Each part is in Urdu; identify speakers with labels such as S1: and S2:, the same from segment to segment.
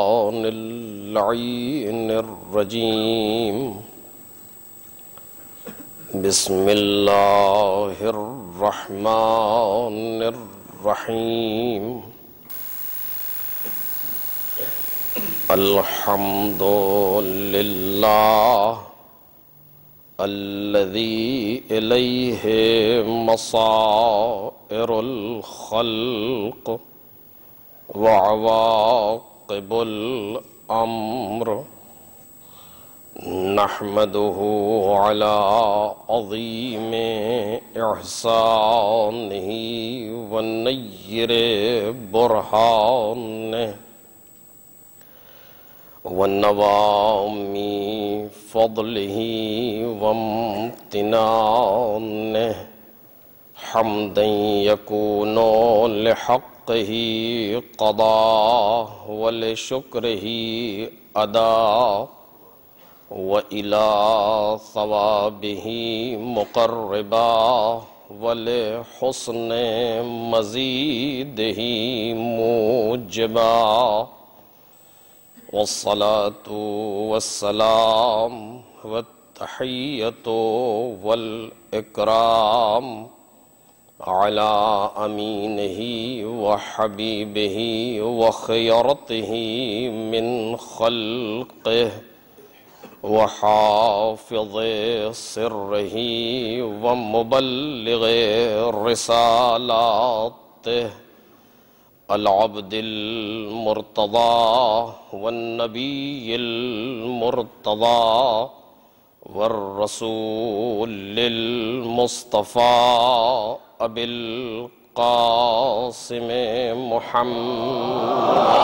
S1: اللعين الرجيم بسم الله الرحمن الرحيم الحمد لله الذي إليه مصائر الخلق وعواقب الأمر نحمده على عظيم إحسانه ونير برهانه ونوام فضله وامتنانه حمدا يكون لحقه قضاء ولشكره أداء وإلى ثوابه مقربا ولحسن مزيده موجبا والصلاة والسلام والتحية والإكرام على أمينه وحبيبه وخيرته من خلقه وحافظ سره ومبلغ رسالاته العبد المرتضى والنبي المرتضى والرسول المصطفى أبي القاسم محمد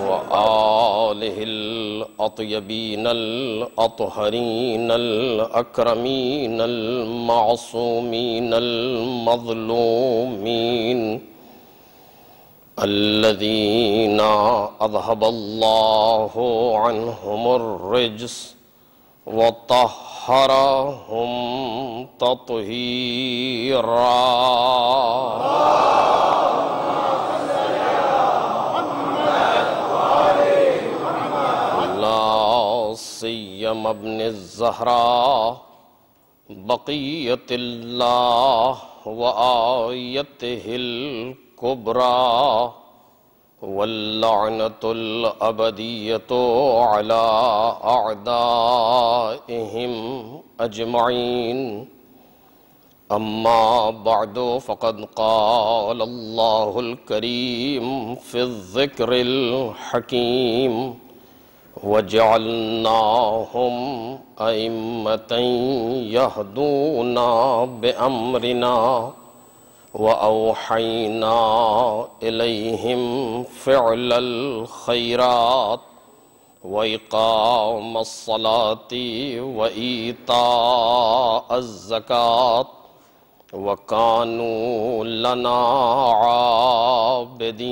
S1: وآله الأطيبين الأطهرين الأكرمين المعصومين المظلومين الذين أذهب الله عنهم الرجس وطهرهم تطهيرا سيما ابن الزهراء بقية الله وآيته الكبرى واللعنة الأبدية على أعدائهم أجمعين أما بعد فقد قال الله الكريم في الذكر الحكيم وَجَعَلْنَاهُمْ أَئِمَّةً يَهْدُونَ بِأَمْرِنَا وَأَوْحَيْنَا إِلَيْهِمْ فِعْلَ الْخَيْرَاتِ وَإِقَامَ الصَّلَاةِ وَإِيتَاءَ الزَّكَاةِ وَكَانُوا لَنَا عَابِدِينَ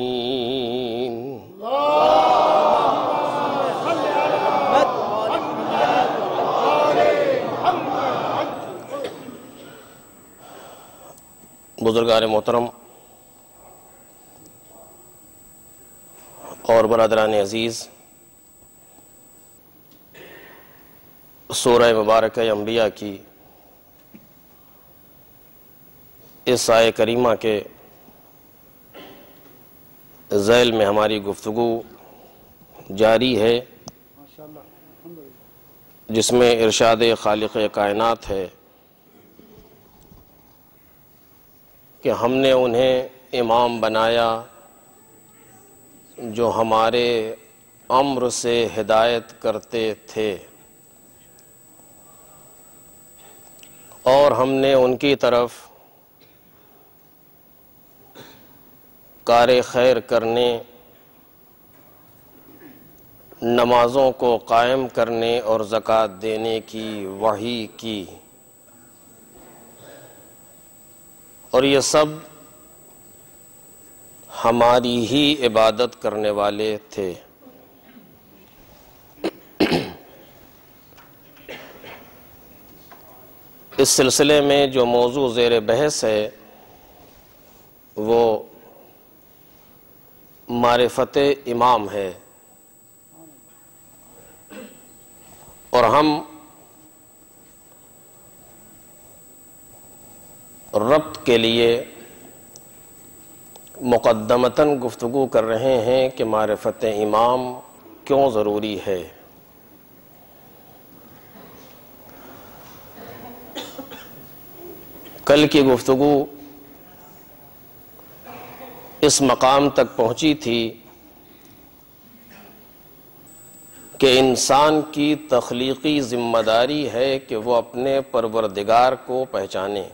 S1: بزرگان محترم اور برادران عزیز، سورہ مبارکہ انبیاء کی اس آیہ کریمہ کے ذیل میں ہماری گفتگو جاری ہے، جس میں ارشاد خالق کائنات ہے کہ ہم نے انہیں امام بنایا جو ہمارے امر سے ہدایت کرتے تھے، اور ہم نے ان کی طرف کار خیر کرنے، نمازوں کو قائم کرنے اور زکوٰۃ دینے کی وحی کی، اور یہ سب ہماری ہی عبادت کرنے والے تھے۔ اس سلسلے میں جو موضوع زیر بحث ہے وہ معرفت امام ہے، اور ہم ربط کے لیے مقدمتاً گفتگو کر رہے ہیں کہ معرفت امام کیوں ضروری ہے۔ کل کی گفتگو اس مقام تک پہنچی تھی کہ انسان کی تخلیقی ذمہ داری ہے کہ وہ اپنے پروردگار کو پہچانے۔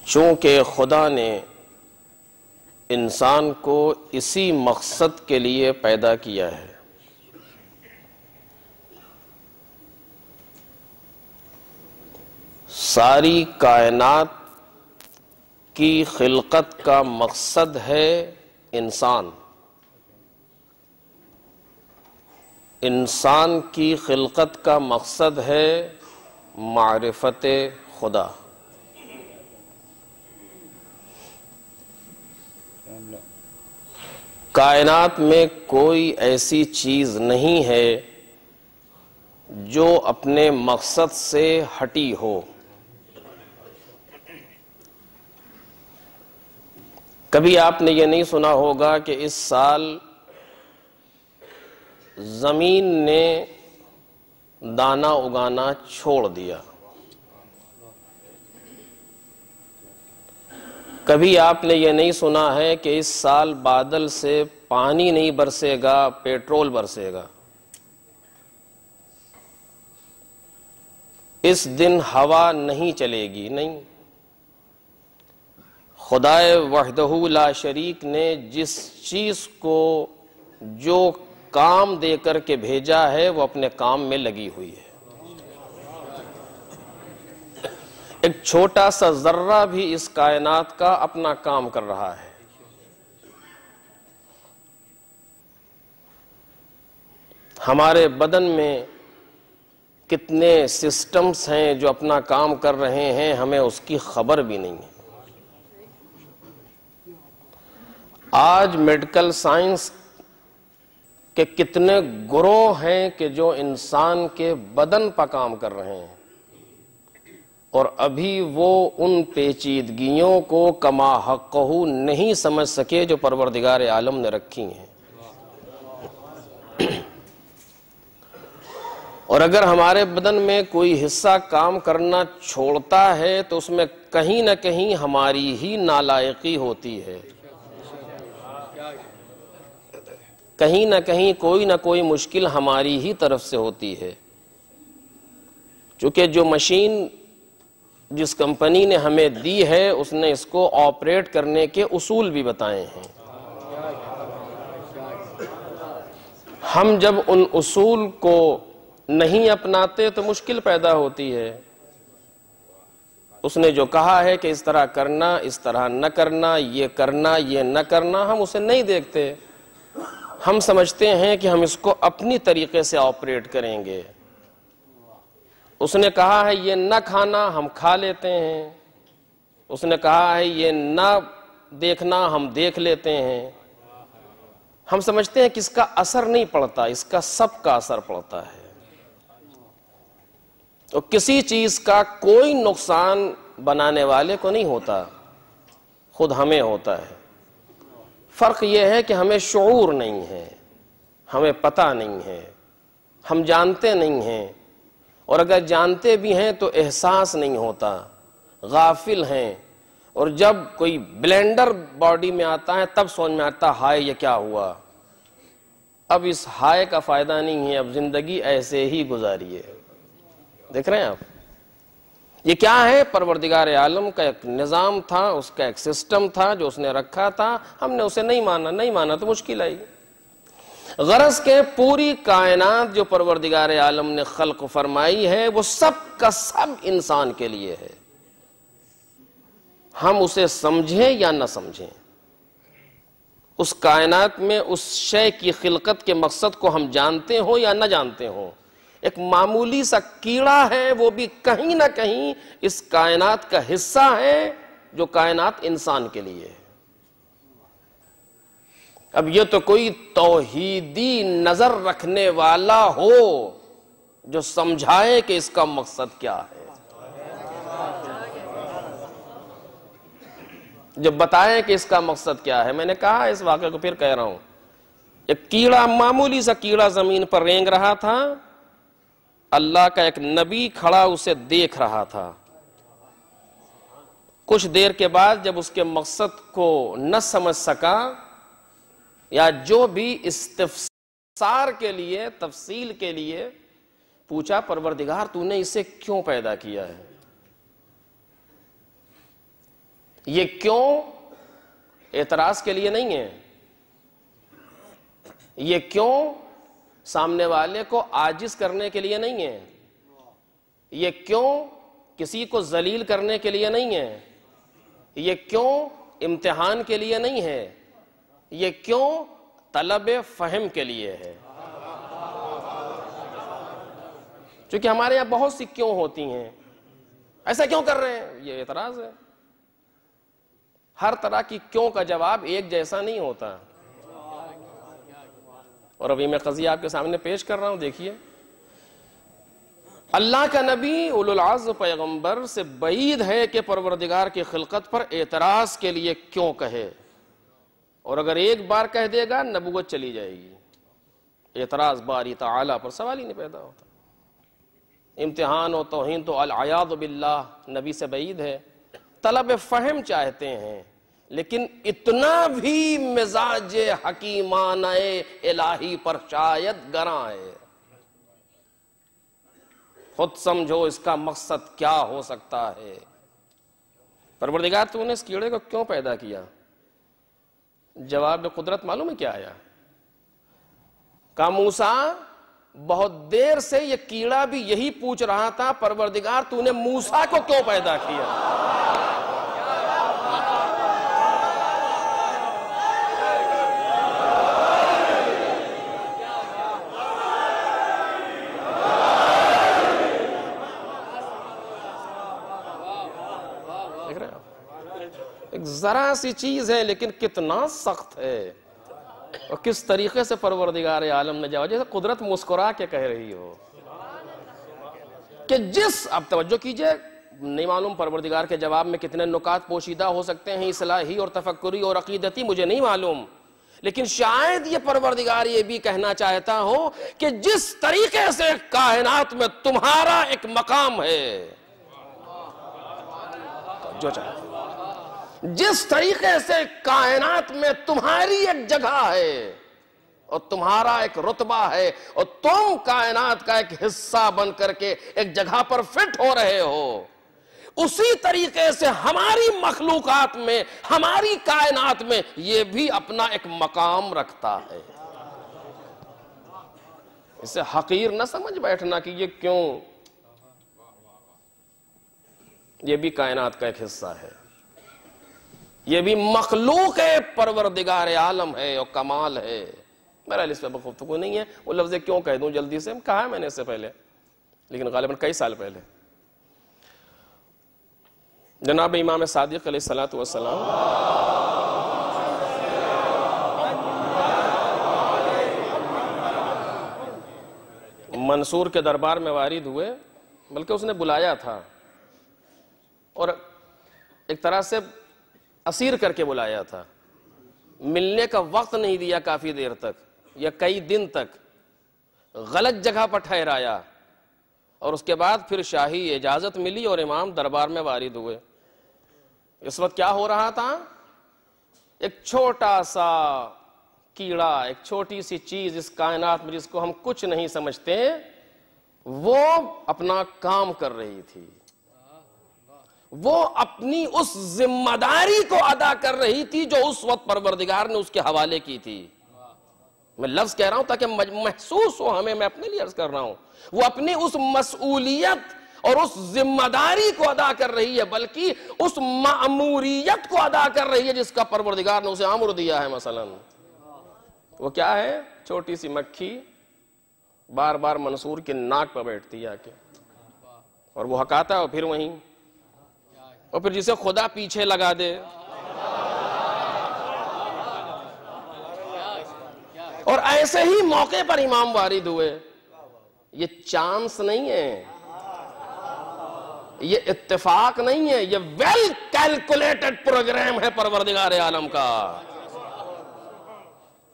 S1: چونکہ خدا نے انسان کو اسی مقصد کے لیے پیدا کیا ہے۔ ساری کائنات کی خلقت کا مقصد ہے انسان۔ انسان کی خلقت کا مقصد ہے معرفت خدا۔ کائنات میں کوئی ایسی چیز نہیں ہے جو اپنے مقصد سے ہٹی ہو۔ کبھی آپ نے یہ نہیں سنا ہوگا کہ اس سال زمین نے دانا اگانا چھوڑ دیا۔ کبھی آپ نے یہ نہیں سنا ہے کہ اس سال بادل سے پانی نہیں برسے گا، پیٹرول برسے گا۔ اس دن ہوا نہیں چلے گی، نہیں۔ خدائے وحدہ لا شریک نے جس چیز کو جو کام دے کر کے بھیجا ہے وہ اپنے کام میں لگی ہوئی ہے۔ ایک چھوٹا سا ذرہ بھی اس کائنات کا اپنا کام کر رہا ہے۔ ہمارے بدن میں کتنے سسٹمز ہیں جو اپنا کام کر رہے ہیں، ہمیں اس کی خبر بھی نہیں ہے۔ آج میڈیکل سائنس کے کتنے گروہ ہیں کہ جو انسان کے بدن پر کام کر رہے ہیں، اور ابھی وہ ان پیچیدگیوں کو کما حقہ نہیں سمجھ سکے جو پروردگار عالم نے رکھی ہیں۔ اور اگر ہمارے بدن میں کوئی حصہ کام کرنا چھوڑتا ہے تو اس میں کہیں نہ کہیں ہماری ہی نالائقی ہوتی ہے، کہیں نہ کہیں کوئی نہ کوئی مشکل ہماری ہی طرف سے ہوتی ہے۔ چونکہ جو مشین جس کمپنی نے ہمیں دی ہے اس نے اس کو آپریٹ کرنے کے اصول بھی بتائے ہیں۔ ہم جب ان اصول کو نہیں اپناتے تو مشکل پیدا ہوتی ہے۔ اس نے جو کہا ہے کہ اس طرح کرنا، اس طرح نہ کرنا، یہ نہ کرنا، ہم اسے نہیں دیکھتے۔ ہم سمجھتے ہیں کہ ہم اس کو اپنی طریقے سے آپریٹ کریں گے۔ اس نے کہا ہے یہ نہ کھانا، ہم کھا لیتے ہیں۔ اس نے کہا ہے یہ نہ دیکھنا، ہم دیکھ لیتے ہیں۔ ہم سمجھتے ہیں کہ اس کا اثر نہیں پڑتا، اس کا سب کا اثر پڑتا ہے۔ تو کسی چیز کا کوئی نقصان بنانے والے کو نہیں ہوتا، خود ہمیں ہوتا ہے۔ فرق یہ ہے کہ ہمیں شعور نہیں ہے، ہمیں پتہ نہیں ہے، ہم جانتے نہیں ہیں، اور اگر جانتے بھی ہیں تو احساس نہیں ہوتا، غافل ہیں۔ اور جب کوئی بلینڈر باڈی میں آتا ہے تب سمجھ میں آتا ہائے یہ کیا ہوا۔ اب اس ہائے کا فائدہ نہیں ہے، اب زندگی ایسے ہی گزاریے۔ دیکھ رہے ہیں آپ، یہ کیا ہے؟ پروردگار عالم کا ایک نظام تھا، اس کا ایک سسٹم تھا جو اس نے رکھا تھا، ہم نے اسے نہیں مانا تو مشکل آئی۔ غرض کہ پوری کائنات جو پروردگار عالم نے خلق فرمائی ہے وہ سب کا سب انسان کے لیے ہے، ہم اسے سمجھیں یا نہ سمجھیں۔ اس کائنات میں اس شے کی خلقت کے مقصد کو ہم جانتے ہوں یا نہ جانتے ہوں۔ ایک معمولی سا کیڑا ہے، وہ بھی کہیں نہ کہیں اس کائنات کا حصہ ہے جو کائنات انسان کے لیے ہے۔ اب یہ تو کوئی توحیدی نظر رکھنے والا ہو جو سمجھائے کہ اس کا مقصد کیا ہے، جو بتائیں کہ اس کا مقصد کیا ہے۔ میں نے کہا اس واقعے کو پھر کہہ رہا ہوں، ایک کیڑا، معمولی سا کیڑا زمین پر رینگ رہا تھا، اللہ کا ایک نبی کھڑا اسے دیکھ رہا تھا۔ کچھ دیر کے بعد جب اس کے مقصد کو نہ سمجھ سکا، یا جو بھی استفسار کے لیے، تفصیل کے لیے پوچھا، پروردگار تو نے اسے کیوں پیدا کیا ہے، یہ کیوں اعتراض کے لیے نہیں ہے، یہ کیوں سامنے والے کو عاجز کرنے کے لیے نہیں ہے، یہ کیوں کسی کو ذلیل کرنے کے لیے نہیں ہے، یہ کیوں امتحان کے لیے نہیں ہے، یہ کیوں طلب فہم کے لیے ہے۔ چونکہ ہمارے یہاں بہت سی کیوں ہوتی ہیں، ایسا کیوں کر رہے ہیں، یہ اعتراض ہے۔ ہر طرح کی کیوں کا جواب ایک جیسا نہیں ہوتا، اور ابھی میں قضیہ آپ کے سامنے پیش کر رہا ہوں، دیکھیے۔ اللہ کا نبی اولو العزم پیغمبر سے بعید ہے کہ پروردگار کی خلقت پر اعتراض کے لیے کیوں کہے، اور اگر ایک بار کہہ دے گا نبوت چلی جائے گی۔ اعتراض باری تعالیٰ پر سوال ہی نہیں پیدا ہوتا۔ امتحان و توہین تو العیاذ باللہ نبی سے بعید ہے۔ طلب فہم چاہتے ہیں، لیکن اتنا بھی مزاج حکیمانہ الہی پر شاید گراں ہے۔ خود سمجھو اس کا مقصد کیا ہو سکتا ہے۔ پروردگار تو نے اس کیڑے کو کیوں پیدا کیا؟ جواب قدرت معلوم ہے کیا آیا؟ کہا موسیٰ، بہت دیر سے یہ کیڑا بھی یہی پوچھ رہا تھا، پروردگار تو نے موسیٰ کو کیوں پیدا کیا؟ ایک ذرا سی چیز ہے لیکن کتنا سخت ہے، اور کس طریقے سے پروردگار عالم نے جواب، جیسے قدرت مسکرا کے کہہ رہی ہو کہ اب توجہ کیجئے، نہیں معلوم پروردگار کے جواب میں کتنے نکات پوشیدہ ہو سکتے ہیں، اصلاحی اور تفکری اور عقیدتی، مجھے نہیں معلوم، لیکن شاید یہ پروردگار یہ بھی کہنا چاہتا ہو کہ جس طریقے سے کائنات میں تمہارا ایک مقام ہے، جو چاہے، جس طریقے سے کائنات میں تمہاری ایک جگہ ہے اور تمہارا ایک رتبہ ہے، اور تم کائنات کا ایک حصہ بن کر کے ایک جگہ پر فٹ ہو رہے ہو، اسی طریقے سے ہماری مخلوقات میں، ہماری کائنات میں یہ بھی اپنا ایک مقام رکھتا ہے۔ اسے حقیر نہ سمجھ بیٹھنا کہ یہ کیوں، یہ بھی کائنات کا ایک حصہ ہے، یہ بھی مخلوق پروردگار عالم ہے اور کمال ہے۔ میرا اس پہ گفتگو نہیں ہے، وہ لفظ کیوں کہہ دوں جلدی سے، کہا ہے میں نے اس سے پہلے، لیکن غالباً کئی سال پہلے۔ جناب امام صادق علیہ السلام منصور کے دربار میں وارد ہوئے، بلکہ اس نے بلایا تھا اور ایک طرح سے اسیر کر کے بلایا تھا، ملنے کا وقت نہیں دیا کافی دیر تک یا کئی دن تک، غلط جگہ پر ٹھہرایا، اور اس کے بعد پھر شاہی اجازت ملی اور امام دربار میں وارد ہوئے۔ اس وقت کیا ہو رہا تھا؟ ایک چھوٹا سا کیڑا، ایک چھوٹی سی چیز اس کائنات میں جس کو ہم کچھ نہیں سمجھتے، وہ اپنا کام کر رہی تھی، وہ اپنی اس ذمہ داری کو ادا کر رہی تھی جو اس وقت پروردگار نے اس کے حوالے کی تھی۔ میں لفظ کہہ رہا ہوں تاکہ محسوس ہو ہمیں، میں اپنے لیے عرض کر رہا ہوں، وہ اپنی اس مسئولیت اور اس ذمہ داری کو ادا کر رہی ہے، بلکہ اس مأموریت کو ادا کر رہی ہے جس کا پروردگار نے اسے امر دیا ہے۔ مثلا وہ کیا ہے؟ چھوٹی سی مکھی بار بار منصور کے ناک پر بیٹھتی ہے آ کے، اور وہ ہکاتا ہے اور پھر وہیں، اور پھر جسے خدا پیچھے لگا دے. اور ایسے ہی موقع پر امام وارد ہوئے. یہ چانس نہیں ہے، یہ اتفاق نہیں ہے، یہ ویل کیلکولیٹڈ پروگرام ہے پروردگار عالم کا.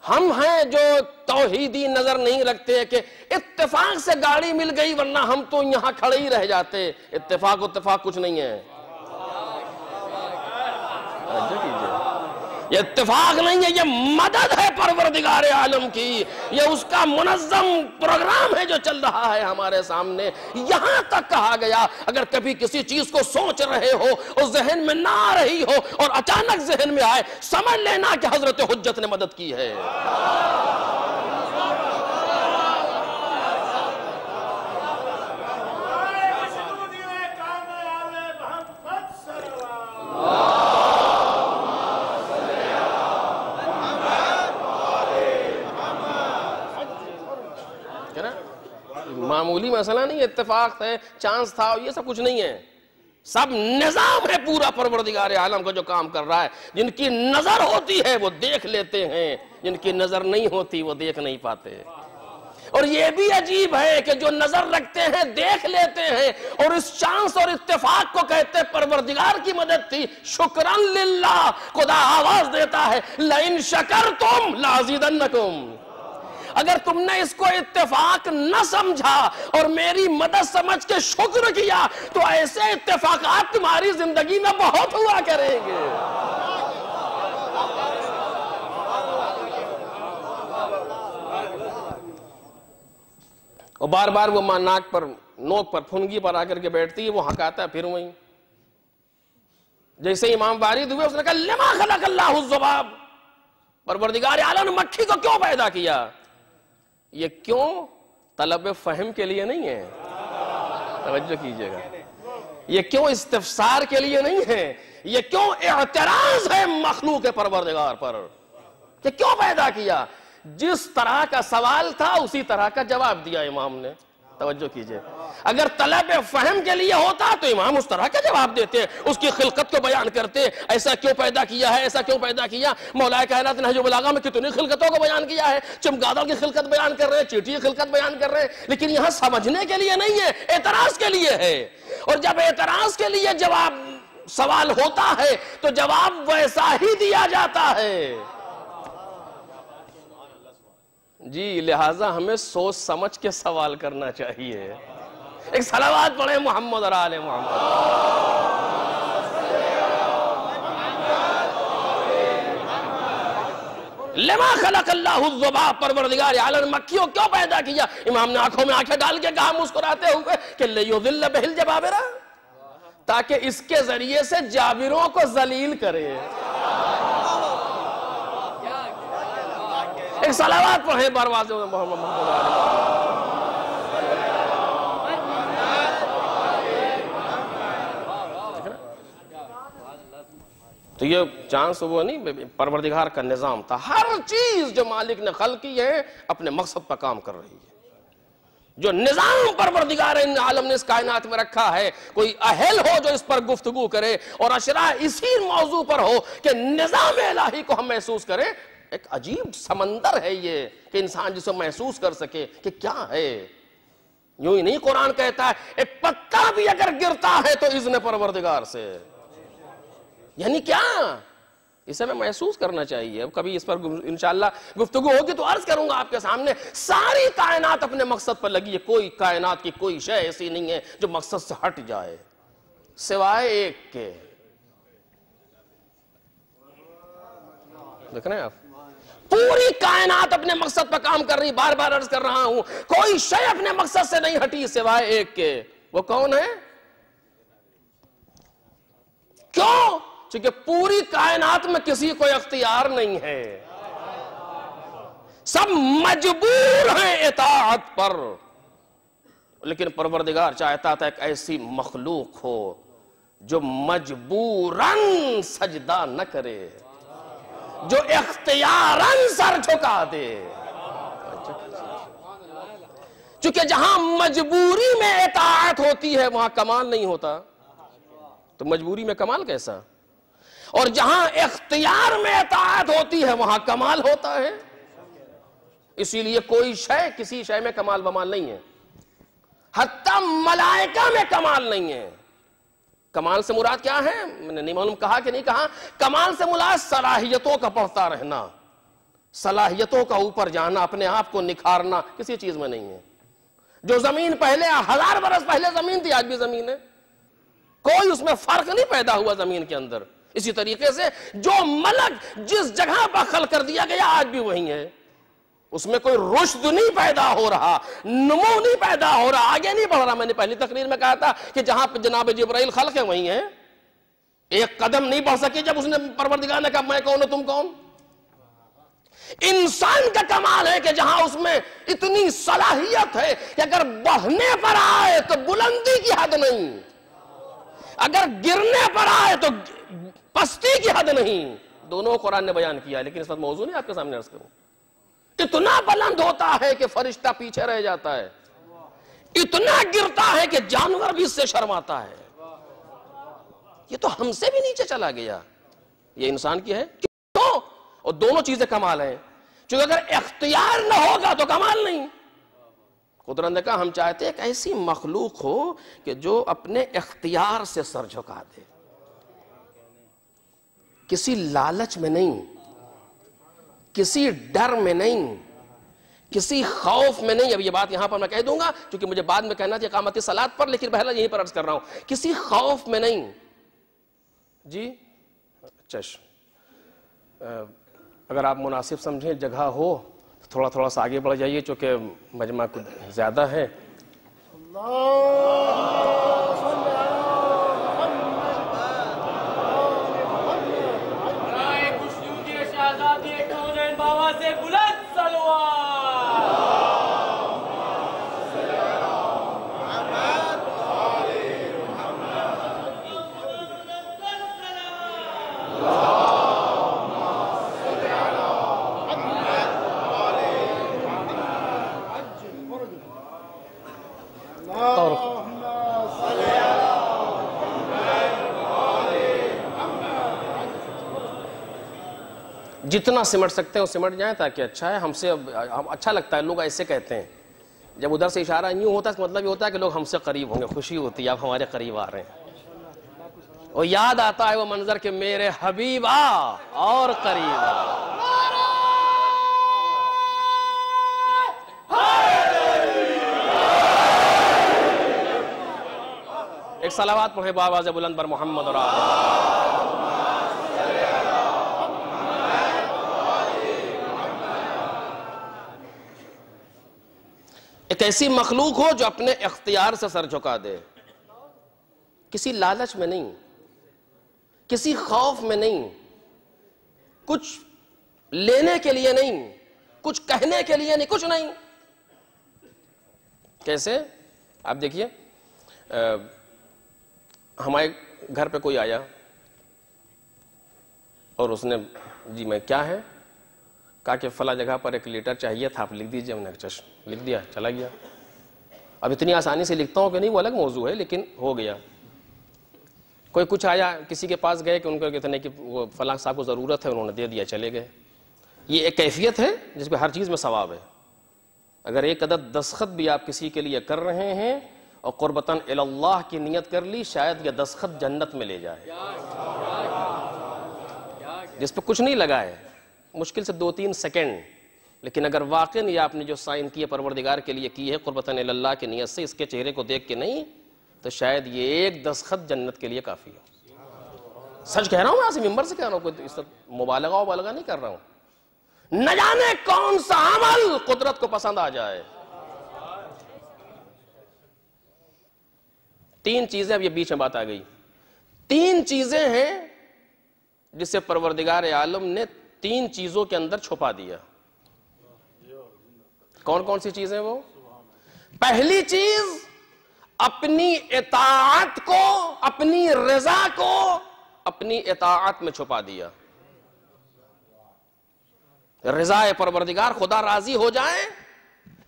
S1: ہم ہیں جو توحیدی نظر نہیں رکھتے کہ اتفاق سے گاڑی مل گئی ورنہ ہم تو یہاں کھڑے ہی رہ جاتے. اتفاق کچھ نہیں ہے. یہ اتفاق نہیں ہے، یہ مدد ہے پروردگار عالم کی. یہ اس کا منظم پروگرام ہے جو چل رہا ہے ہمارے سامنے. یہاں تک کہا گیا اگر کبھی کسی چیز کو سوچ رہے ہو اور ذہن میں نہ آ رہی ہو اور اچانک ذہن میں آئے، سمجھ لینا کہ حضرت حجت نے مدد کی ہے. معمولی مسئلہ نہیں، اتفاق ہے، چانس تھا، یہ سب کچھ نہیں ہے. سب نظام ہے پورا پروردگار عالم کا جو کام کر رہا ہے. جن کی نظر ہوتی ہے وہ دیکھ لیتے ہیں، جن کی نظر نہیں ہوتی وہ دیکھ نہیں پاتے. اور یہ بھی عجیب ہے کہ جو نظر رکھتے ہیں دیکھ لیتے ہیں، اور اس چانس اور اتفاق کو کہتے ہیں پروردگار کی مدد تھی. شکرن للہ، خدا آواز دیتا ہے لئن شکرتم لازیدنکم. اگر تم نے اس کو اتفاق نہ سمجھا اور میری مدد سمجھ کے شکر کیا تو ایسے اتفاقات تمہاری زندگی میں بہت ہوا کریں گے. اور بار بار وہ ماں ناک پر، نوک پر، پھنگی پر آ کر کے بیٹھتی ہے، وہ ہکاتا ہے پھر وہیں. جیسے امام وارد ہوئے اس نے کہا لما خلق اللہ الذباب. پروردگار عالم نے مکھی کو کیوں پیدا کیا؟ یہ کیوں طلب فہم کے لیے نہیں ہے، توجہ کیجئے گا. یہ کیوں استفسار کے لیے نہیں ہے، یہ کیوں اعتراض ہے مخلوق پروردگار پر کہ کیوں پیدا کیا. جس طرح کا سوال تھا اسی طرح کا جواب دیا امام نے. توجہ کیجئے، اگر طلب فہم کے لیے ہوتا تو امام اس طرح کا جواب دیتے، اس کی خلقت کو بیان کرتے، ایسا کیوں پیدا کیا ہے، ایسا کیوں پیدا کیا. مولا کائنات نے نہج البلاغہ میں کتنی خلقتوں کو بیان کیا ہے. چمگادڑ کی خلقت بیان کر رہے ہیں، چیٹی کی خلقت بیان کر رہے ہیں، لیکن یہاں سمجھنے کے لیے نہیں ہے، اعتراض کے لیے ہے. اور جب اعتراض کے لیے جواب سوال ہوتا ہے تو جواب ویسا ہی دیا جاتا ہے. جی لہٰذا ہمیں سوچ سمجھ کے سوال کرنا چاہیے. ایک صلوات پڑھیں محمد اور آل محمد. لما خلق اللہ الذباب. پروردگار عالم نے مکھیوں کیوں پیدا کیا؟ امام نے آنکھوں میں آنکھیں ڈال کے کہا مسکراتے ہوئے کہ لیذل بہ الجبابرہ، تاکہ اس کے ذریعے سے جابروں کو ذلیل کرے. ایک صلوات پڑھیں برواز محمد تو یہ چانس وہ نہیں، پروردگار کا نظام تھا. ہر چیز جو مالک نے خلق کی ہے اپنے مقصد پر کام کر رہی ہے. جو نظام پروردگار عالم نے اس کائنات میں رکھا ہے، کوئی اہل ہو جو اس پر گفتگو کرے اور اشرا اسی موضوع پر ہو کہ نظام الہی کو ہم محسوس کریں. ایک عجیب سمندر ہے یہ کہ انسان جسے محسوس کر سکے کہ کیا ہے. یوں ہی نہیں قرآن کہتا ہے ایک پتا بھی اگر گرتا ہے تو اذن پروردگار سے. یعنی کیا؟ اسے میں محسوس کرنا چاہیے. اب کبھی اس پر انشاءاللہ گفتگو ہوگی تو عرض کروں گا آپ کے سامنے. ساری کائنات اپنے مقصد پر لگی ہے، کوئی کائنات کی کوئی شے ایسی نہیں ہے جو مقصد سے ہٹ جائے سوائے ایک کے. دیکھ رہے ہیں آپ، پوری کائنات اپنے مقصد پر کام کر رہی. بار بار عرض کر رہا ہوں کوئی شے اپنے مقصد سے نہیں ہٹی سوائے ایک کے. وہ کون ہے؟ کیوں؟ چونکہ پوری کائنات میں کسی کو اختیار نہیں ہے، سب مجبور ہیں اطاعت پر. لیکن پروردگار چاہتا تھا ایک ایسی مخلوق ہو جو مجبوراً سجدہ نہ کرے، جو اختیاراً سر جھکا دے. چونکہ جہاں مجبوری میں اطاعت ہوتی ہے وہاں کمال نہیں ہوتا، تو مجبوری میں کمال کیسا؟ اور جہاں اختیار میں اطاعت ہوتی ہے وہاں کمال ہوتا ہے۔ اسی لیے کوئی شے کسی شے میں کمال بمال نہیں ہے، حتیٰ ملائکہ میں کمال نہیں ہے۔ کمال سے مراد کیا ہے؟ میں نے نہیں معلوم کہا کہ نہیں کہا، کمال سے مراد صلاحیتوں کا بڑھتا رہنا، صلاحیتوں کا اوپر جانا، اپنے آپ کو نکھارنا، کسی چیز میں نہیں ہے۔ جو زمین پہلے 1000 برس پہلے زمین تھی آج بھی زمین ہے، کوئی اس میں فرق نہیں پیدا ہوا زمین کے اندر۔ اسی طریقے سے جو ملک جس جگہ پر خلق کر دیا گیا آج بھی وہی ہے، اس میں کوئی رشد نہیں پیدا ہو رہا، نمو نہیں پیدا ہو رہا، آگے نہیں بڑھ رہا۔ میں نے پہلی تقریر میں کہا تھا کہ جہاں پہ جناب جبرائیل خلق ہے وہی ہے، ایک قدم نہیں بڑھ سکے جب اس نے پروردگار نے کہا میں کون ہوں تم کون۔ انسان کا کمال ہے کہ جہاں اس میں اتنی صلاحیت ہے کہ اگر بڑھنے پر آئے تو بلندی کی حد نہیں، اگر گرنے پر آئے تو پستی کی حد نہیں۔ دونوں قرآن نے بیان کیا ہے، لیکن اس وقت موضوع نہیں آپ کے سامنے عرض کروں۔ اتنا بلند ہوتا ہے کہ فرشتہ پیچھے رہ جاتا ہے، اتنا گرتا ہے کہ جانور بھی اس سے شرماتا ہے۔ یہ تو ہم سے بھی نیچے چلا گیا، یہ انسان کی ہے کیوں؟ اور دونوں چیزیں کمال ہیں، چونکہ اگر اختیار نہ ہوگا تو کمال نہیں۔ قدرت نے کہا ہم چاہتے ہیں ایک ایسی مخلوق ہو کہ جو اپنے اختیار سے سر جھکا دے، کسی لالچ میں نہیں، کسی ڈر میں نہیں، کسی خوف میں نہیں۔ اب یہ بات یہاں پر میں کہہ دوں گا کیونکہ مجھے بعد میں کہنا تھی اقامت صلاۃ پر، لیکن بہرحال یہیں پر عرض کر رہا ہوں، کسی خوف میں نہیں جی۔ چشم، اگر آپ مناسب سمجھیں جگہ ہو تو تھوڑا سا آگے بڑھ جائیے چونکہ مجمع کچھ زیادہ ہے۔ جتنا سمٹ سکتے ہیں وہ سمٹ جائیں تاکہ اچھا ہے، ہم سے اچھا لگتا ہے، لوگ ایسے کہتے ہیں جب ادھر سے اشارہ یوں ہوتا ہے اس کا مطلب یہ ہوتا ہے کہ لوگ ہم سے قریب ہوں گے، خوشی ہوتی ہے آپ ہمارے قریب آ رہے ہیں، اور یاد آتا ہے وہ منظر کہ میرے حبیب آ اور قریب آ۔ ایک صلوات پڑھے بآواز بلند بر محمد اور آل۔ ایک ایسی مخلوق ہو جو اپنے اختیار سے سر جھکا دے، کسی لالچ میں نہیں، کسی خوف میں نہیں، کچھ لینے کے لیے نہیں، کچھ کہنے کے لیے نہیں، کچھ نہیں۔ کیسے؟ آپ دیکھیے ہمارے گھر پہ کوئی آیا اور اس نے جی میں کیا ہے کہا کہ فلاں جگہ پر ایک لیٹر چاہیے تھا، آپ لکھ دیجئے۔ ہم نے چشم لکھ دیا، چلا گیا۔ اب اتنی آسانی سے لکھتا ہوں کہ نہیں وہ الگ موضوع ہے، لیکن ہو گیا۔ کوئی کچھ آیا، کسی کے پاس گئے کہ ان کو کہتے کہ وہ فلاں صاحب کو ضرورت ہے، انہوں نے دے دیا، چلے گئے۔ یہ ایک کیفیت ہے جس پہ ہر چیز میں ثواب ہے۔ اگر ایک عدد دستخط بھی آپ کسی کے لیے کر رہے ہیں اور قربتاً اللہ کی نیت کر لی، شاید یہ دستخط جنت میں لے جائے۔ جس پہ کچھ نہیں لگا ہے، مشکل سے 2-3 سیکنڈ، لیکن اگر واقعاً یہ آپ نے جو سائن کی ہے پروردگار کے لیے کی ہے قربتاً اللہ کی نیت سے، اس کے چہرے کو دیکھ کے نہیں، تو شاید یہ ایک دستخط جنت کے لیے کافی ہو۔ سچ کہہ رہا ہوں، میں آج ممبر سے کہہ رہا ہوں، کوئی اس مبالغہ نہیں کر رہا ہوں۔ نہ جانے کون سا عمل قدرت کو پسند آ جائے۔ 3 چیزیں، اب یہ بیچ میں بات آ گئی، 3 چیزیں ہیں جسے پروردگار عالم نے 3 چیزوں کے اندر چھپا دیا۔ کون کون سی چیزیں وہ؟ پہلی چیز اپنی اطاعت کو، اپنی رضا کو اپنی اطاعت میں چھپا دیا۔ رضا پروردگار، خدا راضی ہو جائے،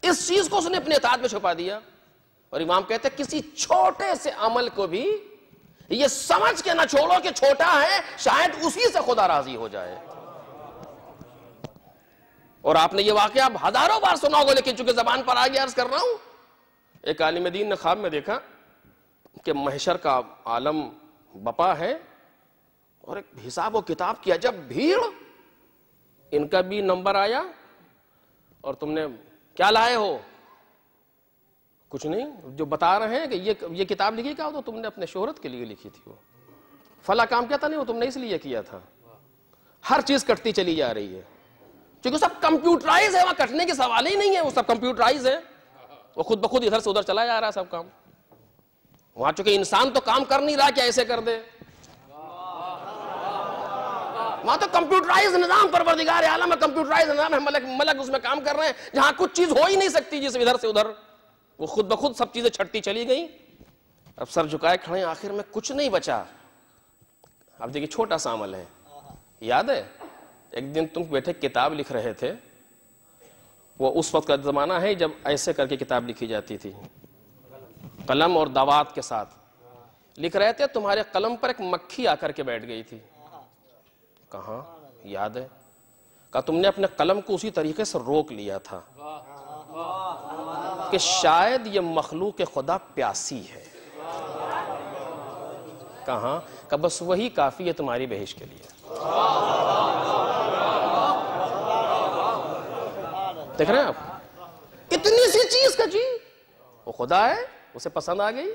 S1: اس چیز کو اس نے اپنے اطاعت میں چھپا دیا. اور امام کہتے ہیں کسی چھوٹے سے عمل کو بھی یہ سمجھ کے نہ چھوڑو کہ چھوٹا ہے, شاید اسی سے خدا راضی ہو جائے. اور آپ نے یہ واقعہ اب ہزاروں بار سنا ہوگا, لیکن چونکہ زبان پر آگے عرض کر رہا ہوں. ایک عالم دین نے خواب میں دیکھا کہ محشر کا عالم بپا ہے اور ایک حساب و کتاب کیا. جب بھیڑ, ان کا بھی نمبر آیا, اور تم نے کیا لائے ہو؟ کچھ نہیں. جو بتا رہے ہیں کہ یہ کتاب لکھی کیا ہو, تو تم نے اپنے شہرت کے لیے لکھی تھی. وہ فلاں کام کیا تھا, نہیں وہ تم نے اس لیے کیا تھا. ہر چیز کٹتی چلی جا رہی ہے, کیونکہ سب کمپیوٹرائز ہے, وہاں کٹنے کے سوال ہی نہیں ہے, وہ سب کمپیوٹرائز ہے, وہ خود بخود ادھر سے ادھر چلا جا رہا ہے سب کام. وہاں چونکہ انسان تو کام کر نہیں رہا کہ ایسے کر دے, وہاں تو کمپیوٹرائز نظام, پروردگار عالم ہے, کمپیوٹرائز نظام ہے, ملک اس میں کام کر رہے ہیں, جہاں کچھ چیز ہو ہی نہیں سکتی جس ادھر سے ادھر, وہ خود بخود سب چیزیں چھٹتی چلی گئی. اب سر جھکائے کھڑے, آخر میں کچھ نہیں بچا. اب دیکھیے چھوٹا سا عمل ہے, یاد ہے ایک دن تم بیٹھے کتاب لکھ رہے تھے, وہ اس وقت کا زمانہ ہے جب ایسے کر کے کتاب لکھی جاتی تھی, قلم اور دوات کے ساتھ لکھ رہے تھے, تمہارے قلم پر ایک مکھی آ کر کے بیٹھ گئی تھی. کہاں, یاد ہے, کہا تم نے اپنے قلم کو اسی طریقے سے روک لیا تھا کہ شاید یہ مخلوق خدا پیاسی ہے. کہاں, کہ بس وہی کافی ہے تمہاری بہشت کے لیے. دیکھ رہے ہیں آپ, اتنی سی چیز کا جی, وہ خدا ہے, اسے پسند آ گئی.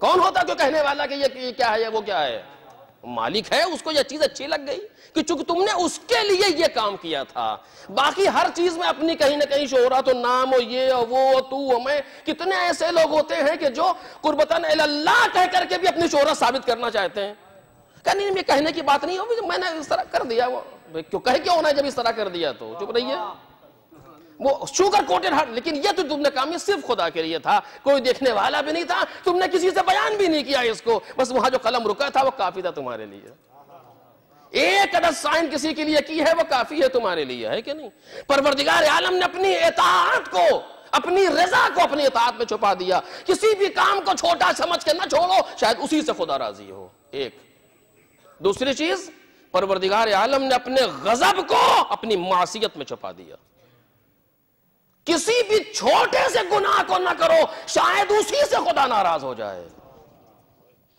S1: کون ہوتا کیوں کہنے والا کہ یہ کیا ہے یا وہ کیا ہے, مالک ہے, اس کو یہ چیز اچھی لگ گئی کہ چونکہ تم نے اس کے لیے یہ کام کیا تھا. باقی ہر چیز میں اپنی کہیں نہ کہیں شہرت و نام و یہ اور وہ اور تو اور میں. کتنے ایسے لوگ ہوتے ہیں کہ جو قربتاً اللہ کہہ کر کے بھی اپنی شہرت ثابت کرنا چاہتے ہیں. کہ نہیں, یہ کہنے کی بات نہیں ہو, میں نے اس طرح کر دیا. وہ کیوں کہے کیوں ہونا ہے, جب اس طرح کر دیا تو چپ رہیے. وہ شوگر کوٹڈ ہارٹ, لیکن یہ تو تم نے کام یہ صرف خدا کے لیے تھا, کوئی دیکھنے والا بھی نہیں تھا, تم نے کسی سے بیان بھی نہیں کیا اس کو, بس وہاں جو قلم رکا تھا وہ کافی تھا تمہارے لیے. ایک عدد سائن کسی کے لیے کی ہے, وہ کافی ہے تمہارے لیے, ہے کہ نہیں. پروردگار عالم نے اپنی اطاعت کو, اپنی رضا کو اپنی اطاعت میں چھپا دیا. کسی بھی کام کو چھوٹا سمجھ کے نہ چھوڑو, شاید اسی سے خدا راضی ہو. ایک دوسری چیز, پروردگار عالم نے اپنے غضب کو اپنی معصیت میں چھپا دیا. کسی بھی چھوٹے سے گناہ کو نہ کرو, شاید اسی سے خدا ناراض ہو جائے,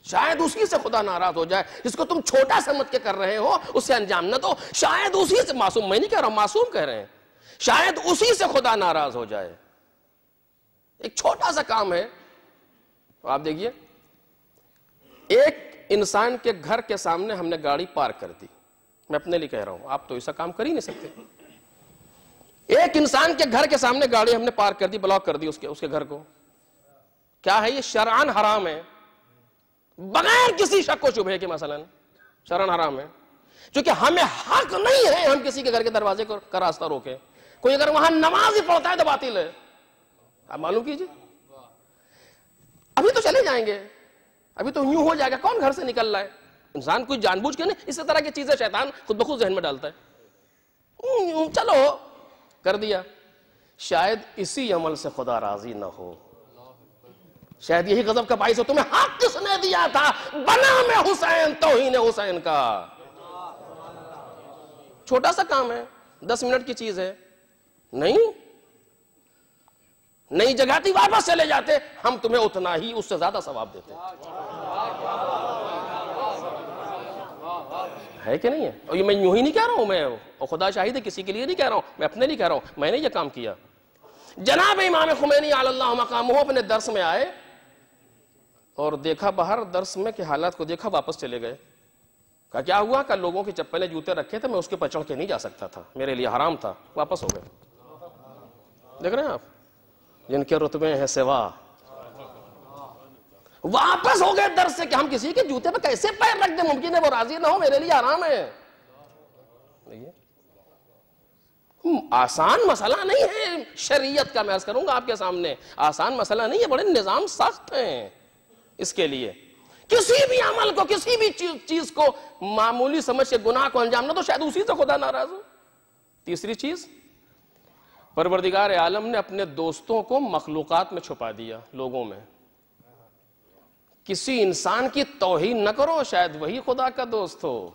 S1: شاید اسی سے خدا ناراض ہو جائے. جس کو تم چھوٹا سمجھ کے کر رہے ہو اسے انجام نہ دو, شاید اسی سے, معصوم میں نہیں کہہ رہا ہوں, معصوم کہہ رہے ہیں, شاید اسی سے خدا ناراض ہو جائے. ایک چھوٹا سا کام ہے. آپ دیکھیے, ایک انسان کے گھر کے سامنے ہم نے گاڑی پارک کر دی, میں اپنے لیے کہہ رہا ہوں, آپ تو ایسا کام کر ہی نہیں سکتے. ایک انسان کے گھر کے سامنے گاڑی ہم نے پارک کر دی, بلاک کر دی اس کے گھر کو. کیا ہے یہ؟ شرعاً حرام ہے, بغیر کسی شک و شبہے کے, مثلا شرعاً حرام ہے. چونکہ ہمیں حق نہیں ہے ہم کسی کے گھر کے دروازے کا راستہ روکیں. کوئی اگر وہاں نماز ہی پڑھتا ہے تو باطل ہے, آپ معلوم کیجئے. ابھی تو چلے جائیں گے, ابھی تو یوں ہو جائے گا, کون گھر سے نکل رہا ہے. انسان کوئی جان بوجھ کے نہیں, اس طرح کی چیزیں شیطان خود بخود ذہن میں ڈالتا ہے. چلو کر دیا, شاید اسی عمل سے خدا راضی نہ ہو, شاید یہی غضب کا باعث ہو. تمہیں حق کس نے دیا تھا بنام حسین, توہین حسین کا. چھوٹا سا کام ہے, 10 منٹ کی چیز ہے, نہیں نئی جگہ تھی, واپس چلے جاتے, ہم تمہیں اتنا ہی اس سے زیادہ ثواب دیتے. ہے کہ نہیں ہے؟ اور یہ میں یوں ہی نہیں کہہ رہا ہوں, میں اور خدا شاہد ہے کسی کے لیے نہیں کہہ رہا ہوں, میں اپنے لیے کہہ رہا ہوں, میں نے یہ کام کیا. جناب امام خمینی علی اللہ مقامہ اپنے درس میں آئے اور دیکھا باہر درس میں کہ حالات کو دیکھا, واپس چلے گئے. کہا کیا ہوا؟ کہ لوگوں کی چپلیں جوتے رکھے تھے, میں اس کے پر چڑھ کے نہیں جا سکتا تھا, میرے لیے حرام تھا, واپس ہو گئے. دیکھ رہے ہیں آپ, جن کے رتبے ہیں سوا, واپس ہو گئے درس سے کہ ہم کسی کے جوتے پہ کیسے پیر رکھ دیں, ممکن ہے وہ راضی نہ ہو, میرے لیے حرام ہے. آسان مسئلہ نہیں ہے شریعت کا, میں عرض کروں گا آپ کے سامنے, آسان مسئلہ نہیں ہے, بڑے نظام سخت ہیں اس کے لیے. کسی بھی عمل کو, کسی بھی چیز کو معمولی سمجھ کے گناہ کو انجام نہ دو, شاید اسی سے خدا ناراض ہو. تیسری چیز, پروردگار عالم نے اپنے دوستوں کو مخلوقات میں چھپا دیا، لوگوں میں. کسی انسان کی توہین نہ کرو، شاید وہی خدا کا دوست ہو.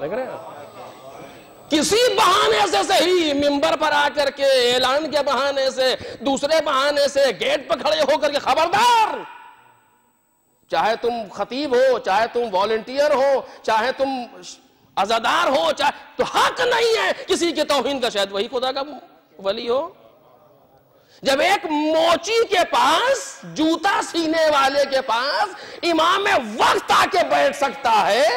S1: دیکھ رہے ہیں؟ کسی بہانے سے صحیح، ممبر پر آ کر کے، اعلان کے بہانے سے، دوسرے بہانے سے، گیٹ پر کھڑے ہو کر کے خبردار، چاہے تم خطیب ہو، چاہے تم والنٹیئر ہو، چاہے تم عزادار ہو، چاہے، تو حق نہیں ہے کسی کی توہین کا، شاید وہی خدا کا ولی ہو. جب ایک موچی کے پاس، جوتا سینے والے کے پاس امام وقت آ کے بیٹھ سکتا ہے،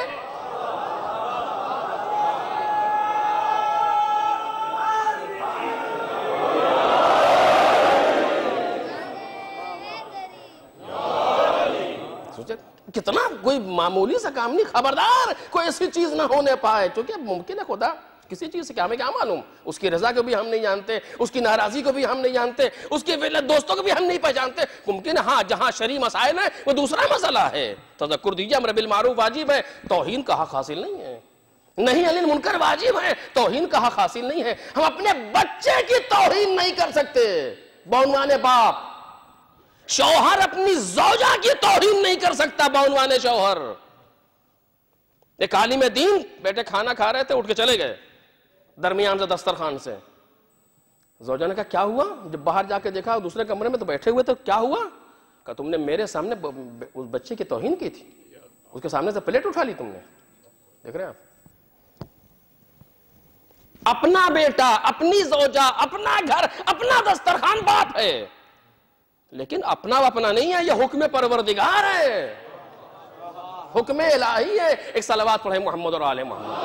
S1: کتنا کوئی معمولی سا کام نہیں. خبردار کوئی ایسی چیز نہ ہونے پائے، چونکہ ممکن ہے خدا کسی چیز سے ہمیں کیا معلوم، اس کی رضا کو بھی ہم نہیں جانتے، اس کی ناراضی کو بھی ہم نہیں جانتے، اس کے دوستوں کو بھی ہم نہیں پہچانتے. ممکن ہے ہاں جہاں شرعی مسائل ہیں وہ دوسرا مسئلہ ہے، تذکر دیجیے امر بالمعروف واجب ہے، توہین کا حق حاصل نہیں ہے. نہیں عن المنکر واجب ہے، توہین کا حق حاصل نہیں ہے. ہم اپنے بچے کی توہین نہیں کر سکتے، بعنوان باپ. شوہر اپنی زوجہ کی توہین نہیں کر سکتا بعنوان شوہر. ایک عالم دین بیٹے کھانا کھا رہے تھے، اٹھ کے چلے گئے درمیان سے دسترخوان سے. زوجہ نے کہا کیا ہوا؟ جب باہر جا کے دیکھا دوسرے کمرے میں تو بیٹھے ہوئے تو کیا ہوا؟ کہا تم نے میرے سامنے اس بچے کی توہین کی تھی، اس کے سامنے سے پلیٹ اٹھا لی تم نے. دیکھ رہے ہیں آپ؟ اپنا بیٹا، اپنی زوجہ، اپنا گھر، اپنا دسترخوان باپ ہے، لیکن اپنا نہیں ہے، یہ حکم پروردگار ہے، حکم الہی ہے. ایک صلوات پڑھیں محمد اور آل محمد.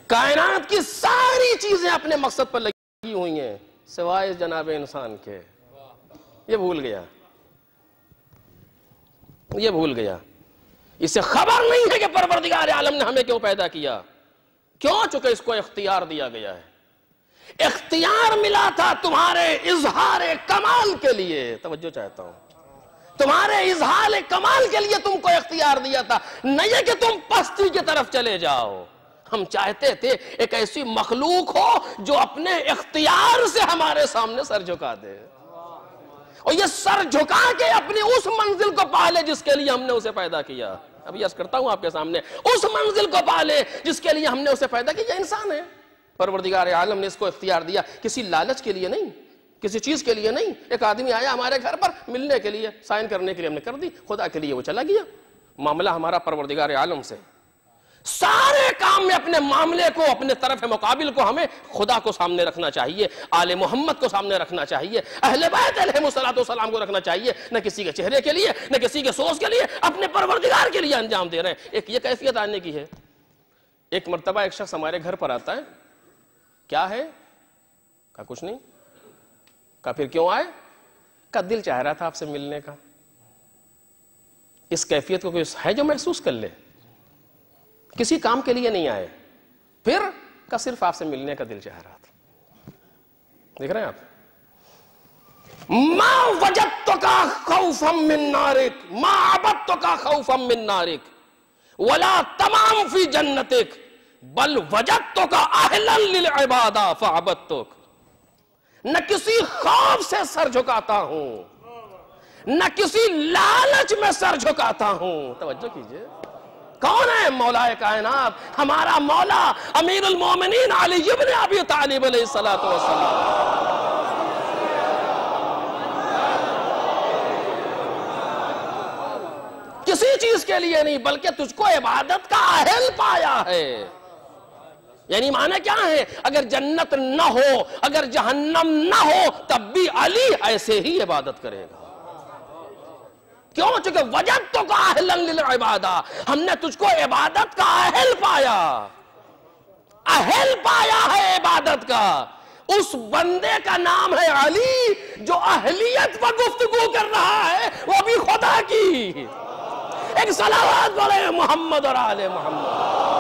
S1: کائنات کی ساری چیزیں اپنے مقصد پر لگی ہوئی ہیں سوائے جناب انسان کے. یہ بھول گیا، یہ بھول گیا. اسے خبر نہیں ہے کہ پروردگار عالم نے ہمیں کیوں پیدا کیا، کیوں؟ چونکہ اس کو اختیار دیا گیا ہے. اختیار ملا تھا تمہارے اظہار کمال کے لیے. توجہ چاہتا ہوں، تمہارے اظہار کمال کے لیے تم کو اختیار دیا تھا، نہیں ہے کہ تم پستی کی طرف چلے جاؤ. ہم چاہتے تھے ایک ایسی مخلوق ہو جو اپنے اختیار سے ہمارے سامنے سر جھکا دے، اور یہ سر جھکا کے اپنی اس منزل کو پالے جس کے لیے ہم نے اسے پیدا کیا. ابھی عرض کرتا ہوں آپ کے سامنے، اس منزل کو پالے جس کے لیے ہم نے اسے پیدا کیا. یہ انسان ہے، پروردگار عالم نے اس کو اختیار دیا، کسی لالچ کے لیے نہیں، کسی چیز کے لیے نہیں. ایک آدمی آیا ہمارے گھر پر ملنے کے لیے، سائن کرنے کے لیے ہم نے کر دی، خدا کے لیے وہ چلا گیا. معاملہ ہمارا پروردگار عالم سے. سارے کام میں اپنے معاملے کو، اپنے طرف مقابل کو ہمیں خدا کو سامنے رکھنا چاہیے، آل محمد کو سامنے رکھنا چاہیے، اہل بیت علیہم السلام کو رکھنا چاہیے. نہ کسی کے چہرے کے لیے، نہ کسی کے سوچ کے لیے، اپنے پروردگار کے لیے انجام دے رہے ہیں. ایک یہ کیفیت آنے کی ہے. ایک مرتبہ ایک شخص ہمارے گھر پر آتا ہے، کیا ہے؟ کہا کچھ نہیں. کہا پھر کیوں آئے؟ کہا دل چاہ رہا تھا آپ سے ملنے کا. اس کیفیت کو کوئی ہے جو محسوس کر لے؟ کسی کام کے لیے نہیں آئے، پھر کا صرف آپ سے ملنے کا دل چاہ رہا تھا. دیکھ رہے ہیں آپ؟ ما وجدتک خوفا من نارک، ما عبدتک خوفا من نارک، ولا تمام فی جنتک، بل وجدتک اہلا للعبادہ فعبدتک. نہ کسی خوف سے سر جھکاتا ہوں، نہ کسی لالچ میں سر جھکاتا ہوں. توجہ کیجئے، کون ہے؟ مولا کائنات، ہمارا مولا امیر المومنین علی ابن ابی طالب علیہ السلام. کسی چیز کے لیے نہیں، بلکہ تجھ کو عبادت کا اہل پایا ہے. یعنی معنی کیا ہے؟ اگر جنت نہ ہو، اگر جہنم نہ ہو، تب بھی علی ایسے ہی عبادت کرے گا. کیوں؟ چونکہ وجدتک اہلا للعبادہ، ہم نے تجھ کو عبادت کا اہل پایا، اہل پایا ہے عبادت کا. اس بندے کا نام ہے علی، جو اہلیت پر گفتگو کر رہا ہے وہ بھی خدا کی. ایک صلوات پڑھیں محمد اور آل محمد.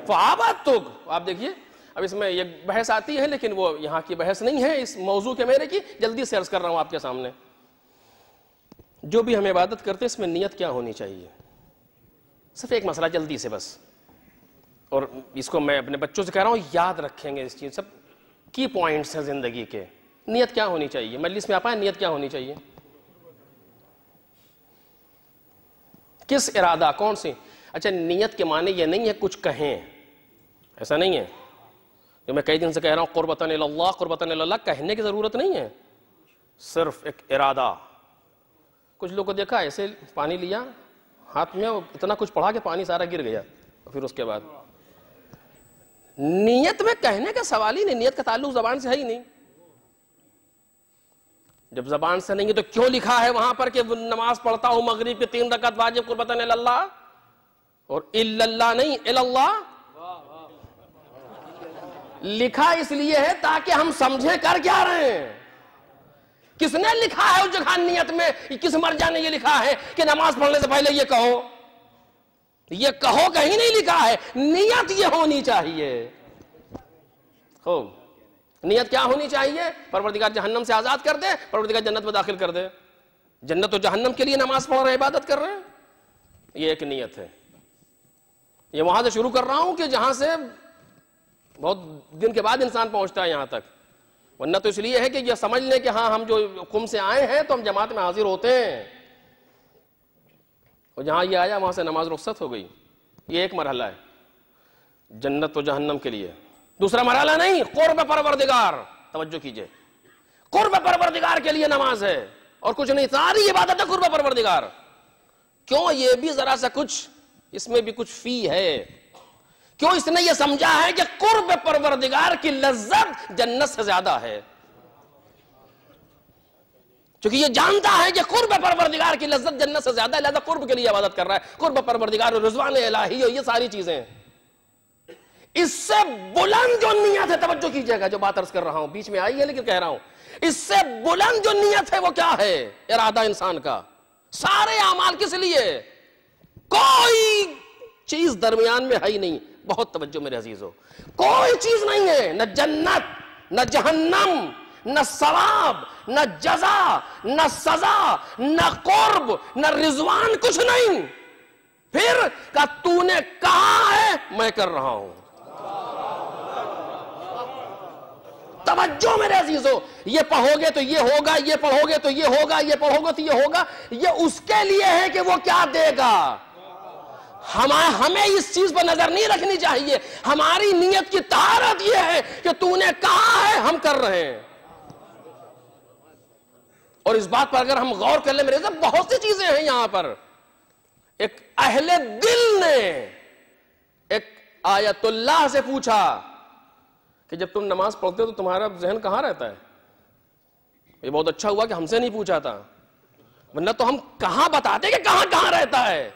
S1: فعبدتک، آپ دیکھیے اب اس میں یہ بحث آتی ہے لیکن وہ یہاں کی بحث نہیں ہے اس موضوع کے میرے کی، جلدی سے عرض کر رہا ہوں آپ کے سامنے. جو بھی ہم عبادت کرتے اس میں نیت کیا ہونی چاہیے؟ صرف ایک مسئلہ جلدی سے بس، اور اس کو میں اپنے بچوں سے کہہ رہا ہوں یاد رکھیں گے اس چیز، سب کی پوائنٹس ہیں زندگی کے. نیت کیا ہونی چاہیے؟ مجلس میں آپ آئے، نیت کیا ہونی چاہیے؟ کس ارادہ، کون سی؟ اچھا نیت کے معنی یہ نہیں ہے کچھ کہیں، ایسا نہیں ہے. جو میں کئی دن سے کہہ رہا ہوں قربتاً اللہ، قربتاً اللہ، کہنے کی ضرورت نہیں ہے، صرف ایک ارادہ. کچھ لوگ کو دیکھا ایسے پانی لیا ہاتھ میں، اتنا کچھ پڑھا کہ پانی سارا گر گیا، پھر اس کے بعد نیت میں کہنے کا سوال ہی نہیں، نیت کا تعلق زبان سے ہے ہی نہیں. جب زبان سے نہیں ہے تو کیوں لکھا ہے وہاں پر کہ نماز پڑھتا ہوں مغرب کے 3 رکعت واجب قربتاً اللہ، اور الا اللہ نہیں الا اللہ؟ لکھا اس لیے ہے تاکہ ہم سمجھیں کر کیا رہے ہیں. کس نے لکھا ہے اس جگہ نیت میں؟ کس مرجع نے یہ لکھا ہے کہ نماز پڑھنے سے پہلے یہ کہو؟ یہ کہو کہیں نہیں لکھا ہے، نیت یہ ہونی چاہیے. خوب، نیت کیا ہونی چاہیے؟ پروردگار جہنم سے آزاد کر دے، پروردگار جنت میں داخل کر دے. جنت و جہنم کے لیے نماز پڑھ رہے ہیں، عبادت کر رہے ہیں، یہ ایک نیت ہے. یہ وہاں سے شروع کر رہا ہوں کہ جہاں سے بہت دن کے بعد انسان پہنچتا ہے یہاں تک، ورنہ تو اس لیے ہے کہ یہ سمجھ لیں کہ ہاں ہم جو قم سے آئے ہیں تو ہم جماعت میں حاضر ہوتے ہیں، اور جہاں یہ آیا وہاں سے نماز رخصت ہو گئی. یہ ایک مرحلہ ہے جنت و جہنم کے لیے. دوسرا مرحلہ نہیں، قرب پروردگار. توجہ کیجئے، قرب پروردگار کے لیے نماز ہے اور کچھ نہیں، ساری عبادت ہے قرب پروردگار. کیوں؟ یہ بھی ذرا سا کچھ اس میں بھی کچھ فی ہے. کیوں؟ اس نے یہ سمجھا ہے کہ قرب پروردگار کی لذت جنت سے زیادہ ہے، چونکہ یہ جانتا ہے کہ قرب پروردگار کی لذت جنت سے زیادہ ہے، لہذا قرب کے لیے عبادت کر رہا ہے. قرب پروردگار اور رضوان الہی اور یہ ساری چیزیں. اس سے بلند جو نیت ہے، توجہ کیجئے گا جو بات عرض کر رہا ہوں، بیچ میں آئی ہے لیکن کہہ رہا ہوں، اس سے بلند جو نیت ہے وہ کیا ہے؟ ارادہ انسان کا. سارے اعمال کس لیے؟ کوئی چیز درمیان میں ہے ہی نہیں. بہت توجہ میرے عزیزو، کوئی چیز نہیں ہے، نہ جنت، نہ جہنم، نہ ثواب، نہ جزا، نہ سزا، نہ قرب، نہ رضوان، کچھ نہیں. پھر کہ تو نے کہا ہے میں کر رہا ہوں. توجہ میرے عزیزو، یہ پڑھو گے تو یہ ہوگا، یہ پڑھو گے تو یہ ہوگا، یہ پڑھو گے تو یہ ہوگا، یہ اس کے لیے ہے کہ وہ کیا دے گا. ہمیں اس چیز پر نظر نہیں رکھنی چاہیے. ہماری نیت کی طہارت یہ ہے کہ تو نے کہا ہے ہم کر رہے ہیں. اور اس بات پر اگر ہم غور کر لیں میرے عزیز، بہت سی چیزیں ہیں یہاں پر. ایک اہل دل نے ایک آیت اللہ سے پوچھا کہ جب تم نماز پڑھتے ہو تو تمہارا ذہن کہاں رہتا ہے؟ یہ بہت اچھا ہوا کہ ہم سے نہیں پوچھا تھا، ورنہ تو ہم کہاں بتاتے کہ کہاں کہاں رہتا ہے.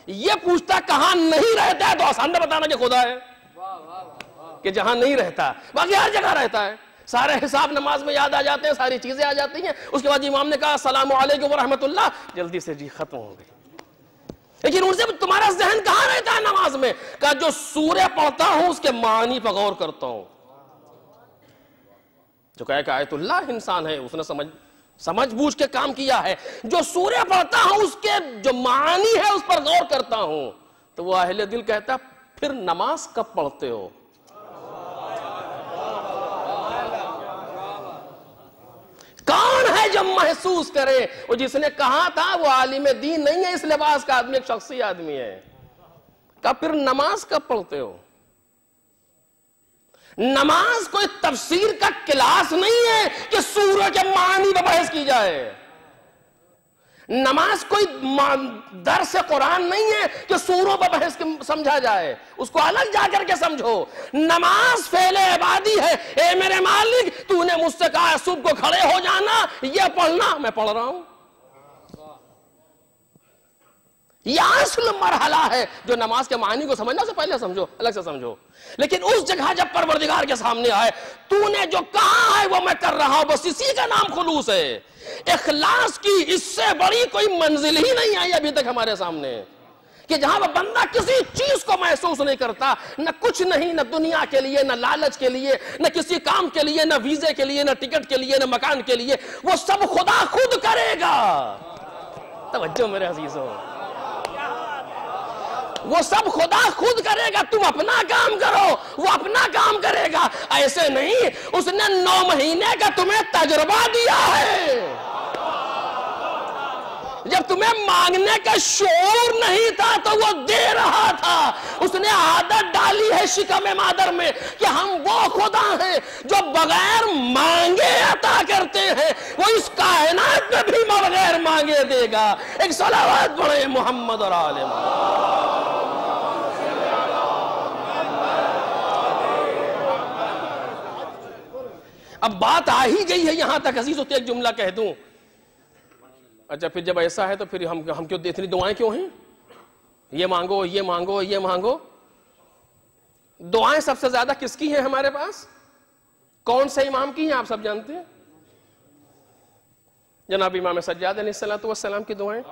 S1: یہ پوچھتا کہاں نہیں رہتا ہے تو آسان نہ بتانا کہ خدا ہے کہ جہاں نہیں رہتا، باقی ہر جگہ رہتا ہے. سارے حساب نماز میں یاد آ جاتے ہیں، ساری چیزیں آ جاتی ہیں. اس کے بعد امام نے کہا السلام علیکم ورحمۃ اللہ، جلدی سے جی ختم ہو گئی. لیکن ان سے تمہارا ذہن کہاں رہتا ہے نماز میں؟ کہا جو سورہ پڑھتا ہوں اس کے معنی پر غور کرتا ہوں. جو کہے کہ آیت اللہ انسان ہے، اس نے سمجھ بوجھ کے کام کیا ہے. جو سورہ پڑھتا ہوں اس کے جو معنی ہے اس پر غور کرتا ہوں. تو وہ اہل دل کہتا پھر نماز کب پڑھتے ہو؟ کون ہے جو محسوس کرے؟ وہ جس نے کہا تھا وہ عالم دین نہیں ہے اس لباس کا آدمی، ایک شخصی آدمی ہے. کہ پھر نماز کب پڑھتے ہو؟ نماز کوئی تفسیر کا کلاس نہیں ہے کہ سورہ کے معنی پر بحث کی جائے. نماز کوئی درس قرآن نہیں ہے کہ سوروں پر بحث سمجھا جائے، اس کو الگ جا کر کے سمجھو. نماز فعل عبادی ہے. اے میرے مالک تو نے مجھ سے کہا صبح کو کھڑے ہو جانا، یہ پڑھنا، میں پڑھ رہا ہوں. یہ اصل مرحلہ ہے جو نماز کے معنی کو سمجھنا سے پہلے سمجھو، الگ سے سمجھو. لیکن اس جگہ جب پروردگار کے سامنے آئے تو نے جو کہا ہے وہ میں کر رہا ہوں، بس اسی کا نام خلوص ہے. اخلاص کی اس سے بڑی کوئی منزل ہی نہیں آئی ابھی تک ہمارے سامنے کہ جہاں وہ بندہ کسی چیز کو محسوس نہیں کرتا، نہ کچھ نہیں، نہ دنیا کے لیے، نہ لالچ کے لیے، نہ کسی کام کے لیے، نہ ویزے کے لیے، نہ ٹکٹ کے لیے، نہ مکان کے لیے، وہ سب خدا خود کرے گا۔ توجہ میرے عزیزوں، وہ سب خدا خود کرے گا، تم اپنا کام کرو، وہ اپنا کام کرے گا۔ ایسے نہیں، اس نے 9 مہینے کا تمہیں تجربہ دیا ہے۔ جب تمہیں مانگنے کا شعور نہیں تھا تو وہ دے رہا تھا۔ اس نے عادت ڈالی ہے شکم مادر میں کہ ہم وہ خدا ہیں جو بغیر مانگے عطا کرتے ہیں، وہ اس کائنات میں بھی بغیر مانگے دے گا۔ ایک صلوات پڑھیں محمد اور آل محمد۔ اب بات آ ہی گئی ہے یہاں تک عزیزوں، تو ایک جملہ کہہ دوں۔ اچھا پھر جب ایسا ہے تو پھر ہم کیوں اتنی دعائیں کیوں ہیں؟ یہ مانگو، یہ مانگو، یہ مانگو۔ دعائیں سب سے زیادہ کس کی ہیں ہمارے پاس؟ کون سے امام کی ہیں آپ سب جانتے ہیں؟ جناب امام سجاد علیہ السلام کی دعائیں۔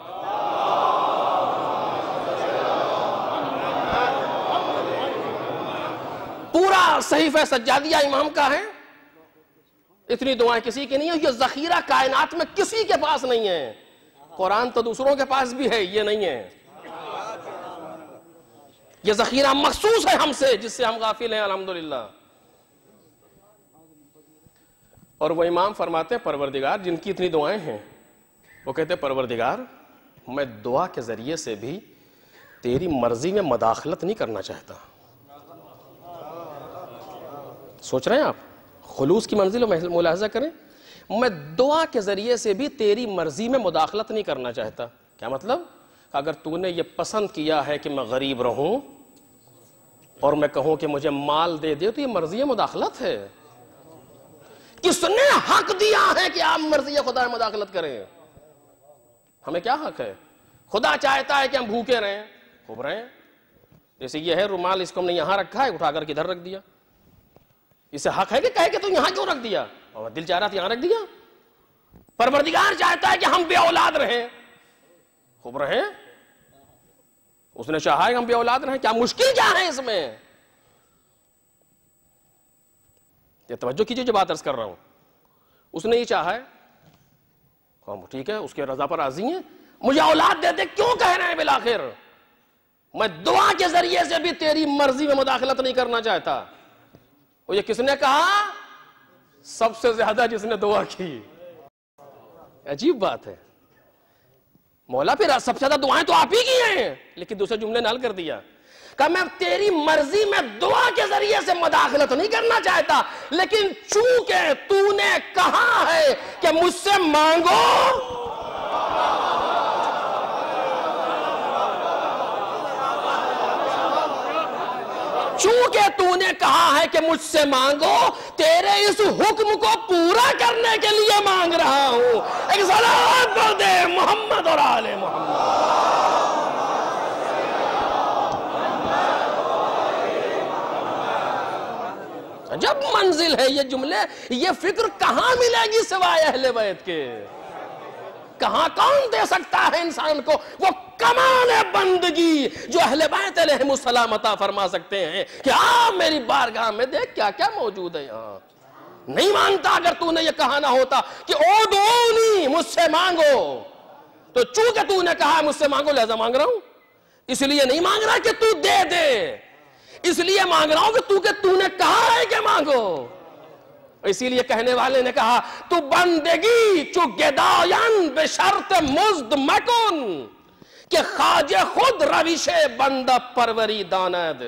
S1: پورا صحیفہ سجادیہ امام کا ہے۔ اتنی دعائیں کسی کی نہیں ہیں، یہ ذخیرہ کائنات میں کسی کے پاس نہیں ہے۔ قرآن تو دوسروں کے پاس بھی ہے، یہ نہیں ہے۔ یہ ذخیرہ مخصوص ہے ہم سے، جس سے ہم غافل ہیں الحمدللہ۔ اور وہ امام فرماتے ہیں پروردگار، جن کی اتنی دعائیں ہیں، وہ کہتے ہیں پروردگار میں دعا کے ذریعے سے بھی تیری مرضی میں مداخلت نہیں کرنا چاہتا۔ سوچ رہے ہیں آپ؟ خلوص کی منزل ملاحظہ کریں۔ میں دعا کے ذریعے سے بھی تیری مرضی میں مداخلت نہیں کرنا چاہتا۔ کیا مطلب؟ اگر تو نے یہ پسند کیا ہے کہ میں غریب رہوں اور میں کہوں کہ مجھے مال دے دے تو یہ مرضی مداخلت ہے۔ کس نے حق دیا ہے کہ آپ مرضی خدا میں مداخلت کریں؟ ہمیں کیا حق ہے؟ خدا چاہتا ہے کہ ہم بھوکے رہیں، خوب رہیں۔ جیسے یہ ہے رومال، اس کو ہم نے یہاں رکھا ہے، اٹھا کر کے ادھر رکھ دیا۔ اسے حق ہے کہ کہے کہ تو یہاں کیوں رکھ دیا؟ اور دل چاہ رہا تھا یہاں رکھ دیا۔ پروردگار چاہتا ہے کہ ہم بے اولاد رہیں، خوب رہیں۔ اس نے چاہا ہے کہ ہم بے اولاد رہیں، کیا مشکل کیا ہے اس میں؟ یہ توجہ کیجئے جو بات عرض کر رہا ہوں۔ اس نے یہ چاہا ہے، ٹھیک ہے، اس کے رضا پر راضی ہیں، مجھے اولاد دے دے، کیوں کہہ رہے ہیں بالآخر؟ میں دعا کے ذریعے سے بھی تیری مرضی میں مداخلت نہیں کرنا چاہتا۔ اور یہ کس نے کہا؟ سب سے زیادہ جس نے دعا کی۔ عجیب بات ہے۔ مولا پھر سب سے زیادہ دعائیں تو آپ ہی کی ہیں، لیکن دوسرے جملے نال کر دیا کہ میں تیری مرضی میں دعا کے ذریعے سے مداخلت نہیں کرنا چاہتا، لیکن چونکہ تو نے کہا ہے کہ مجھ سے مانگو، چونکہ تو نے کہا ہے کہ مجھ سے مانگو، تیرے اس حکم کو پورا کرنے کے لیے مانگ رہا ہوں۔ ایک صلوات پڑھ دے محمد اور آل محمد۔ جب منزل ہے یہ جملے، یہ فکر کہاں ملے گی سوائے اہل بیت کے؟ کہاں کون دے سکتا ہے انسان کو وہ کمال بندگی جو اہل بیت علیہم السلام عطا فرما سکتے ہیں کہ آپ میری بارگاہ میں دیکھ کیا کیا موجود ہے یہاں۔ نہیں مانتا اگر تو نے یہ کہا نہ ہوتا کہ ادعونی، مجھ سے مانگو، تو چونکہ تو نے کہا مجھ سے مانگو لہذا مانگ رہا ہوں۔ اس لیے نہیں مانگ رہا کہ تو دے دے، اس لیے مانگ رہا ہوں کہ تو نے کہا ہے کہ مانگو۔ اسی لیے کہنے والے نے کہا تو بندگی چو گداین بشرط مزد مکن، کہ خواجہ خود روش بندہ پروری داند۔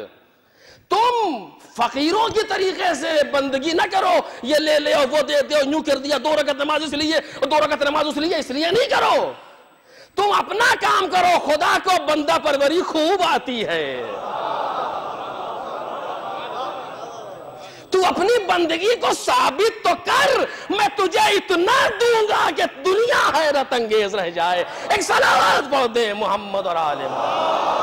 S1: تم فقیروں کی طریقے سے بندگی نہ کرو، یہ لے لے اور وہ دے دے اور یوں کر دیا، 2 رکعت نماز اس لیے اور 2 رکعت نماز اس لیے نہیں کرو۔ تم اپنا کام کرو، خدا کو بندہ پروری خوب آتی ہے۔ تو اپنی بندگی کو ثابت تو کر، میں تجھے اتنا دوں گا کہ دنیا حیرت انگیز رہ جائے۔ ایک صلوات پڑھ دے محمد اور آل محمد۔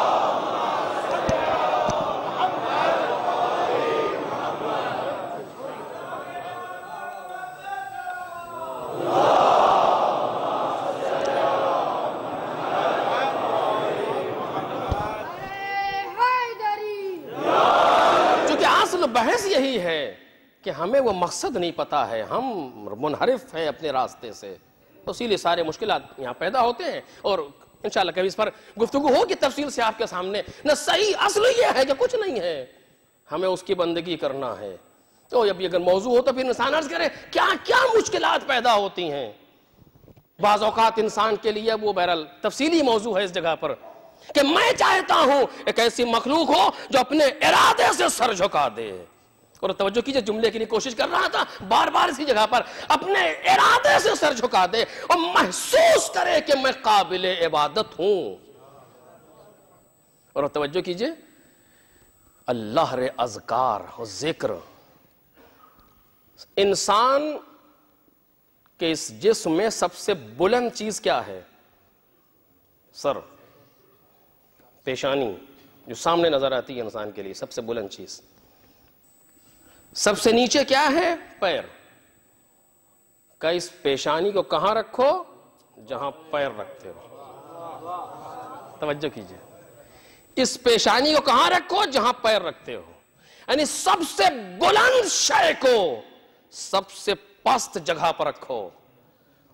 S1: بحث یہی ہے کہ ہمیں وہ مقصد نہیں پتا ہے، ہم منحرف ہیں اپنے راستے سے، اسی لیے سارے مشکلات یہاں پیدا ہوتے ہیں۔ اور انشاءاللہ کبھی اس پر گفتگو ہوگی تفصیل سے آپ کے سامنے۔ نہ صحیح اصل یہ ہے کہ کچھ نہیں ہے، ہمیں اس کی بندگی کرنا ہے۔ تو جب یہ اگر موضوع ہو تو پھر انسان عرض کرے کیا کیا مشکلات پیدا ہوتی ہیں۔ بعض اوقات انسان کے لیے وہ بہرحال تفصیلی موضوع ہے اس جگہ پر کہ میں چاہتا ہوں ایک ایسی مخلوق ہو جو اپنے ارادے سے سر جھکا دے۔ اور توجہ کیجئے، جملے کے لیے کوشش کر رہا تھا بار بار اسی جگہ پر، اپنے ارادے سے سر جھکا دے اور محسوس کرے کہ میں قابل عبادت ہوں۔ اور توجہ کیجئے، اللہ رے اذکار اور ذکر انسان کہ اس جسم میں سب سے بلند چیز کیا ہے؟ سر، پیشانی جو سامنے نظر آتی ہے انسان کے لیے سب سے بلند چیز۔ سب سے نیچے کیا ہے؟ پیر۔ کہ اس پیشانی کو کہاں رکھو؟ جہاں پیر رکھتے ہو۔ توجہ کیجئے، اس پیشانی کو کہاں رکھو؟ جہاں پیر رکھتے ہو۔ یعنی سب سے بلند شے کو سب سے پست جگہ پر رکھو،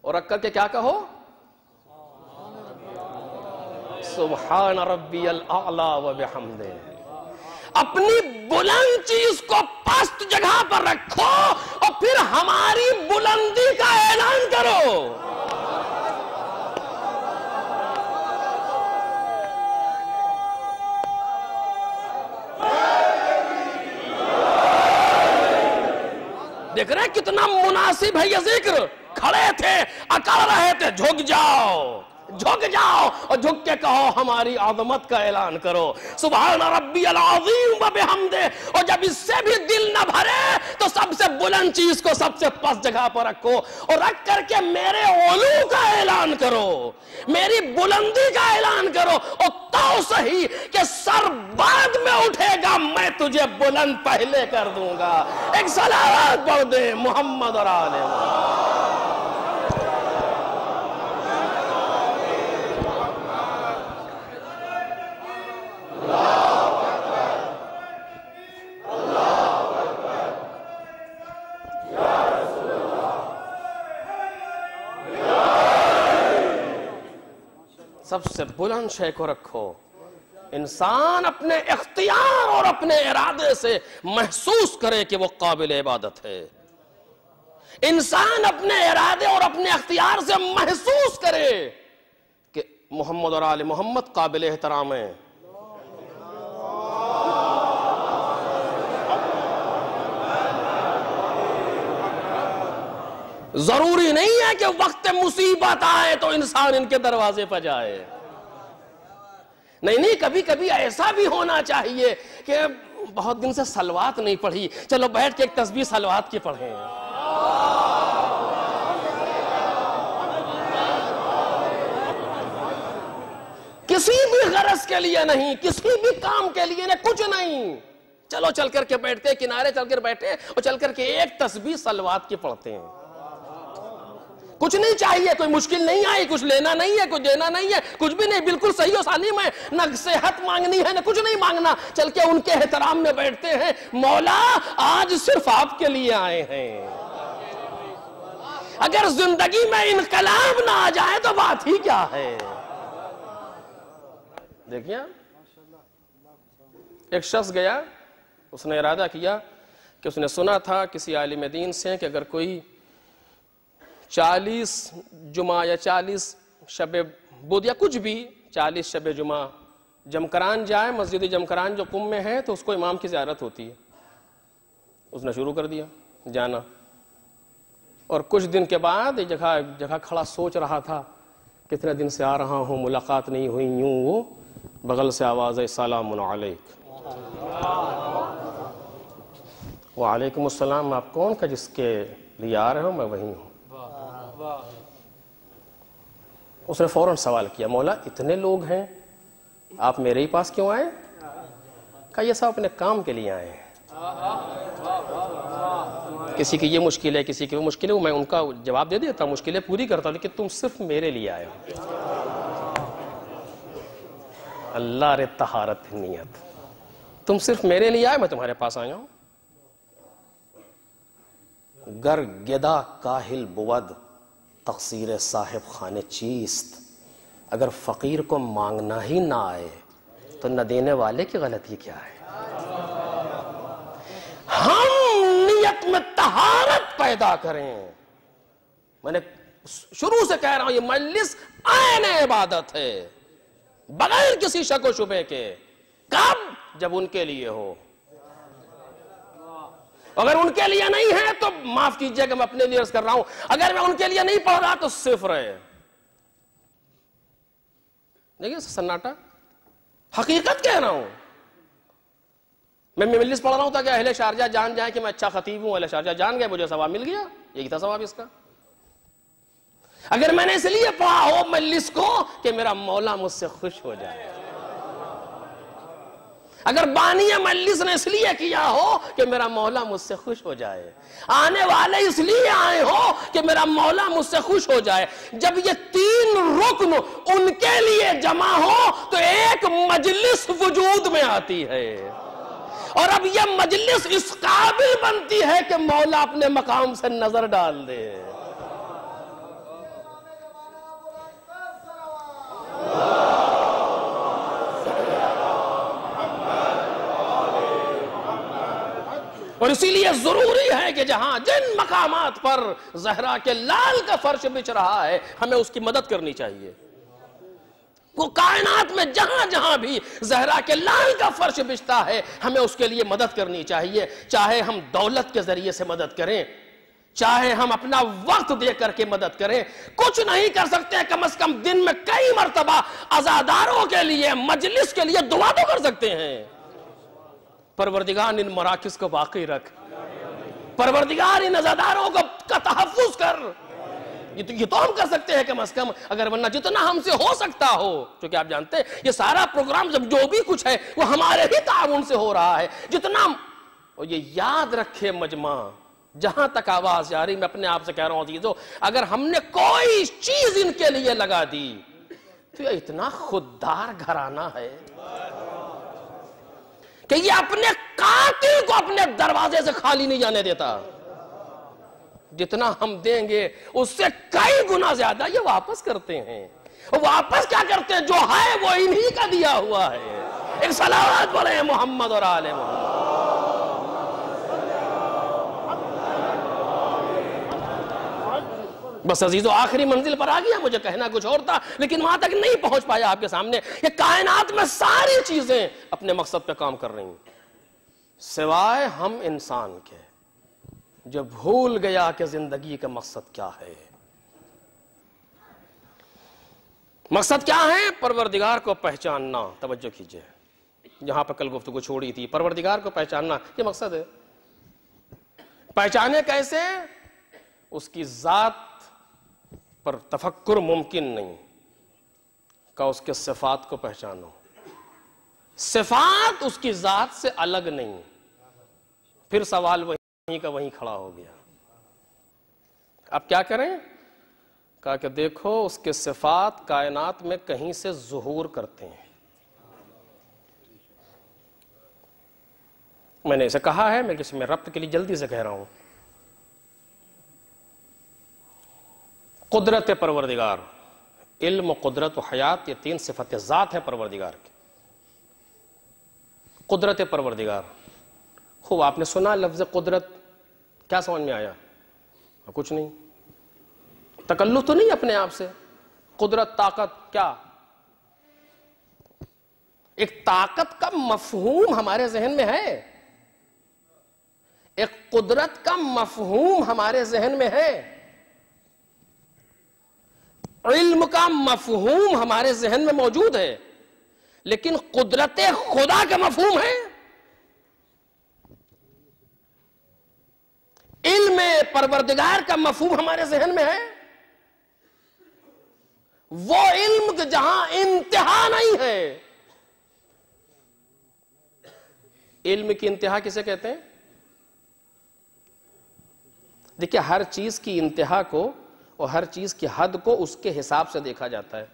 S1: اور رکھ کر کے کیا کہو؟ سبحان ربی الاعلی و بحمدہ۔ اپنی بلند چیز کو پست جگہ پر رکھو اور پھر ہماری بلندی کا اعلان کرو۔ دیکھ رہے کتنا مناسب ہے یہ ذکر۔ کھڑے تھے، اکڑ رہے تھے، جھک جاؤ، جھک جاؤ اور جھک کے کہو ہماری عظمت کا اعلان کرو، سبحان ربی العظیم و بحمدہ۔ اور جب اس سے بھی دل نہ بھرے تو سب سے بلند چیز کو سب سے پس جگہ پر رکھو اور رکھ کر کے میرے علو کا اعلان کرو، میری بلندی کا اعلان کرو، اور تو صحیح کہ سر بعد میں اٹھے گا، میں تجھے بلند پہلے کر دوں گا۔ ایک صلوات پڑھ دیں محمد اور آل محمد۔ سب سے بلند شے کو رکھو۔ انسان اپنے اختیار اور اپنے ارادے سے محسوس کرے کہ وہ قابل عبادت ہے۔ انسان اپنے ارادے اور اپنے اختیار سے محسوس کرے کہ محمد اور آل محمد قابل احترام ہیں۔ ضروری نہیں ہے کہ وقت مصیبت آئے تو انسان ان کے دروازے پر جائے، نہیں، کبھی کبھی ایسا بھی ہونا چاہیے کہ بہت دن سے صلوات نہیں پڑھی، چلو بیٹھ کے ایک تسبیح صلوات کی پڑھیں۔ کسی بھی غرض کے لیے نہیں، کسی بھی کام کے لیے نہیں، کچھ نہیں، چلو چل کر کے بیٹھتے، کنارے چل کر بیٹھے اور چل کر کے ایک تسبیح صلوات کی پڑھتے ہیں۔ کچھ نہیں چاہیے، کوئی مشکل نہیں آئی، کچھ لینا نہیں ہے، کچھ دینا نہیں ہے، کچھ بھی نہیں، بالکل صحیح و سالم ہے، نہ صحت مانگنی ہے، نہ کچھ نہیں مانگنا، چل کے ان کے احترام میں بیٹھتے ہیں۔ مولا آج صرف آپ کے لیے آئے ہیں، اگر زندگی میں انقلاب نہ آ جائے تو بات ہی کیا ہے۔ دیکھیں ایک شخص گیا، اس نے ارادہ کیا کہ اس نے سنا تھا کسی عالم دین سے کہ اگر کوئی 40 جمعہ یا 40 شب بدھ یا کچھ بھی 40 شب جمعہ جمکران جائے، مسجد جمکران جو قم میں ہے تو اس کو امام کی زیارت ہوتی ہے۔ اس نے شروع کر دیا جانا، اور کچھ دن کے بعد ایک جگہ کھڑا سوچ رہا تھا کتنے دن سے آ رہا ہوں، ملاقات نہیں ہوئی، یوں وہ بغل سے آواز ہے سلام علیک۔ وعلیکم السلام، آپ کون کا جس کے لیے آ رہے ہو؟ میں وہی ہوں۔ اس نے فوراً سوال کیا، مولا اتنے لوگ ہیں، آپ میرے ہی پاس کیوں آئے؟ کہا یہ سب اپنے کام کے لیے آئے ہیں، کسی کی یہ مشکل ہے، کسی کی وہ مشکل ہے، میں ان کا جواب دے دیتا ہوں، مشکلیں پوری کرتا ہوں، لیکن تم صرف میرے لیے آئے ہو۔ اللہ رے طہارت نیت، تم صرف میرے لیے آئے، میں تمہارے پاس آیا ہوں۔ گر گدا کاہل بود تقصیر صاحب خانے چیست. اگر فقیر کو مانگنا ہی نہ آئے تو نہ دینے والے کی غلطی کیا ہے؟ ہم نیت میں طہارت پیدا کریں. میں نے شروع سے کہہ رہا ہوں یہ مجلس عین عبادت ہے بغیر کسی شک و شبے کے. کب؟ جب ان کے لیے ہو. اگر ان کے لیے نہیں ہے تو معاف کیجئے کہ میں اپنے لیے عرض کر رہا ہوں, اگر میں ان کے لیے نہیں پڑھ رہا تو صفر ہے. دیکھیے سناٹا, حقیقت کہہ رہا ہوں. میں مجلس پڑھ رہا ہوں تاکہ اہل شارجہ جان جائیں کہ میں اچھا خطیب ہوں. اہل شارجہ جان گئے, مجھے ثواب مل گیا. یہی تھا ثواب اس کا. اگر میں نے اس لیے پڑھا ہو مجلس کو کہ میرا مولا مجھ سے خوش ہو جائے, اگر بانی مجلس نے اس لیے کیا ہو کہ میرا مولا مجھ سے خوش ہو جائے, آنے والے اس لیے آئے ہو کہ میرا مولا مجھ سے خوش ہو جائے, جب یہ تین رکن ان کے لیے جمع ہو تو ایک مجلس وجود میں آتی ہے. اور اب یہ مجلس اس قابل بنتی ہے کہ مولا اپنے مقام سے نظر ڈال دے. اور اسی لیے ضروری ہے کہ جہاں جن مقامات پر زہرا کے لال کا فرش بچھ رہا ہے ہمیں اس کی مدد کرنی چاہیے. وہ کائنات میں جہاں جہاں بھی زہرا کے لال کا فرش بچھتا ہے ہمیں اس کے لیے مدد کرنی چاہیے. چاہے ہم دولت کے ذریعے سے مدد کریں, چاہے ہم اپنا وقت دے کر کے مدد کریں. کچھ نہیں کر سکتے, کم از کم دن میں کئی مرتبہ عزاداروں کے لیے, مجلس کے لیے دعا تو کر سکتے ہیں. پروردگار ان مراکز کو باقی رکھ, پروردگار ان عزاداروں کا تحفظ کر. یہ تو ہم کر سکتے ہیں کم از کم, اگر ورنہ جتنا ہم سے ہو سکتا ہو. چونکہ آپ جانتے ہیں یہ سارا پروگرام جب جو بھی کچھ ہے وہ ہمارے ہی تعاون سے ہو رہا ہے. جتنا, اور یہ یاد رکھے مجمع, جہاں تک آواز جاری, میں اپنے آپ سے کہہ رہا ہوں عزیزو, اگر ہم نے کوئی چیز ان کے لیے لگا دی تو یہ اتنا خوددار گھرانہ ہے کہ یہ اپنے قاتل کو اپنے دروازے سے خالی نہیں جانے دیتا. جتنا ہم دیں گے اس سے کئی گنا زیادہ یہ واپس کرتے ہیں. واپس کیا کرتے ہیں؟ جو ہے وہ انہی کا دیا ہوا ہے. ایک صلوات بولے محمد اور آل محمد. بس عزیزو آخری منزل پر آ گیا, مجھے کہنا کچھ اور تھا لیکن وہاں تک نہیں پہنچ پایا آپ کے سامنے. یہ کائنات میں ساری چیزیں اپنے مقصد پہ کام کر رہی ہیں سوائے ہم انسان کے, جو بھول گیا کہ زندگی کا مقصد کیا ہے. مقصد کیا ہے؟ پروردگار کو پہچاننا. توجہ کیجئے, جہاں پہ کل گفتگو چھوڑی تھی, پروردگار کو پہچاننا یہ مقصد ہے. پہچانے کیسے؟ اس کی ذات پر تفکر ممکن نہیں, کہ اس کے صفات کو پہچانو. صفات اس کی ذات سے الگ نہیں. پھر سوال وہیں کا وہیں کھڑا ہو گیا. اب کیا کریں؟ کہا کہ دیکھو اس کے صفات کائنات میں کہیں سے ظہور کرتے ہیں. میں نے اسے کہا ہے, میں کسی میں ربط کے لیے جلدی سے کہہ رہا ہوں. قدرت پروردگار, علم و قدرت و حیات, یہ تین صفت ذات ہیں پروردگار کی. قدرت پروردگار. خوب آپ نے سنا لفظ قدرت, کیا سمجھ میں آیا؟ کچھ نہیں. تکلف تو نہیں اپنے آپ سے. قدرت, طاقت, کیا ایک طاقت کا مفہوم ہمارے ذہن میں ہے, ایک قدرت کا مفہوم ہمارے ذہن میں ہے, علم کا مفہوم ہمارے ذہن میں موجود ہے, لیکن قدرت خدا کا مفہوم ہے. علم پروردگار کا مفہوم ہمارے ذہن میں ہے. وہ علم جہاں انتہا نہیں ہے. علم کی انتہا کسے کہتے ہیں؟ دیکھیں ہر چیز کی انتہا کو اور ہر چیز کی حد کو اس کے حساب سے دیکھا جاتا ہے.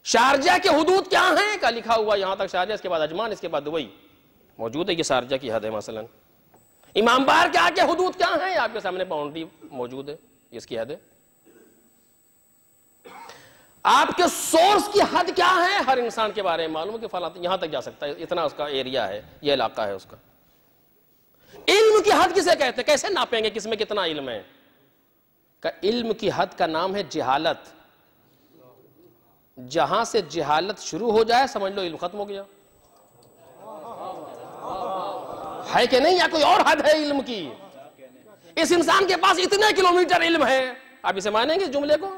S1: شارجہ کے حدود کیا ہیں؟ کا لکھا ہوا یہاں تک شارجہ, اس کے بعد عجمان, اس کے بعد دبئی موجود ہے. یہ شارجہ کی حد ہے مثلا. امام بار کے آگے حدود کیا ہیں؟ آپ کے سامنے باؤنڈری موجود ہے، اس کی حد ہے. آپ کے سورس کی حد کیا ہے؟ ہر انسان کے بارے میں معلوم ہے کہ فلاں یہاں تک جا سکتا ہے، اتنا اس کا ایریا ہے، یہ علاقہ ہے اس کا. علم کی حد کسے کہتے ہیں؟ کیسے ناپیں گے کس میں کتنا علم ہے؟ کہ علم کی حد کا نام ہے جہالت. جہاں سے جہالت شروع ہو جائے سمجھ لو علم ختم ہو گیا. ہے کہ نہیں؟ یا کوئی اور حد ہے علم کی؟ اس انسان کے پاس اتنے کلومیٹر علم ہے، آپ اسے مانیں گے اس جملے کو؟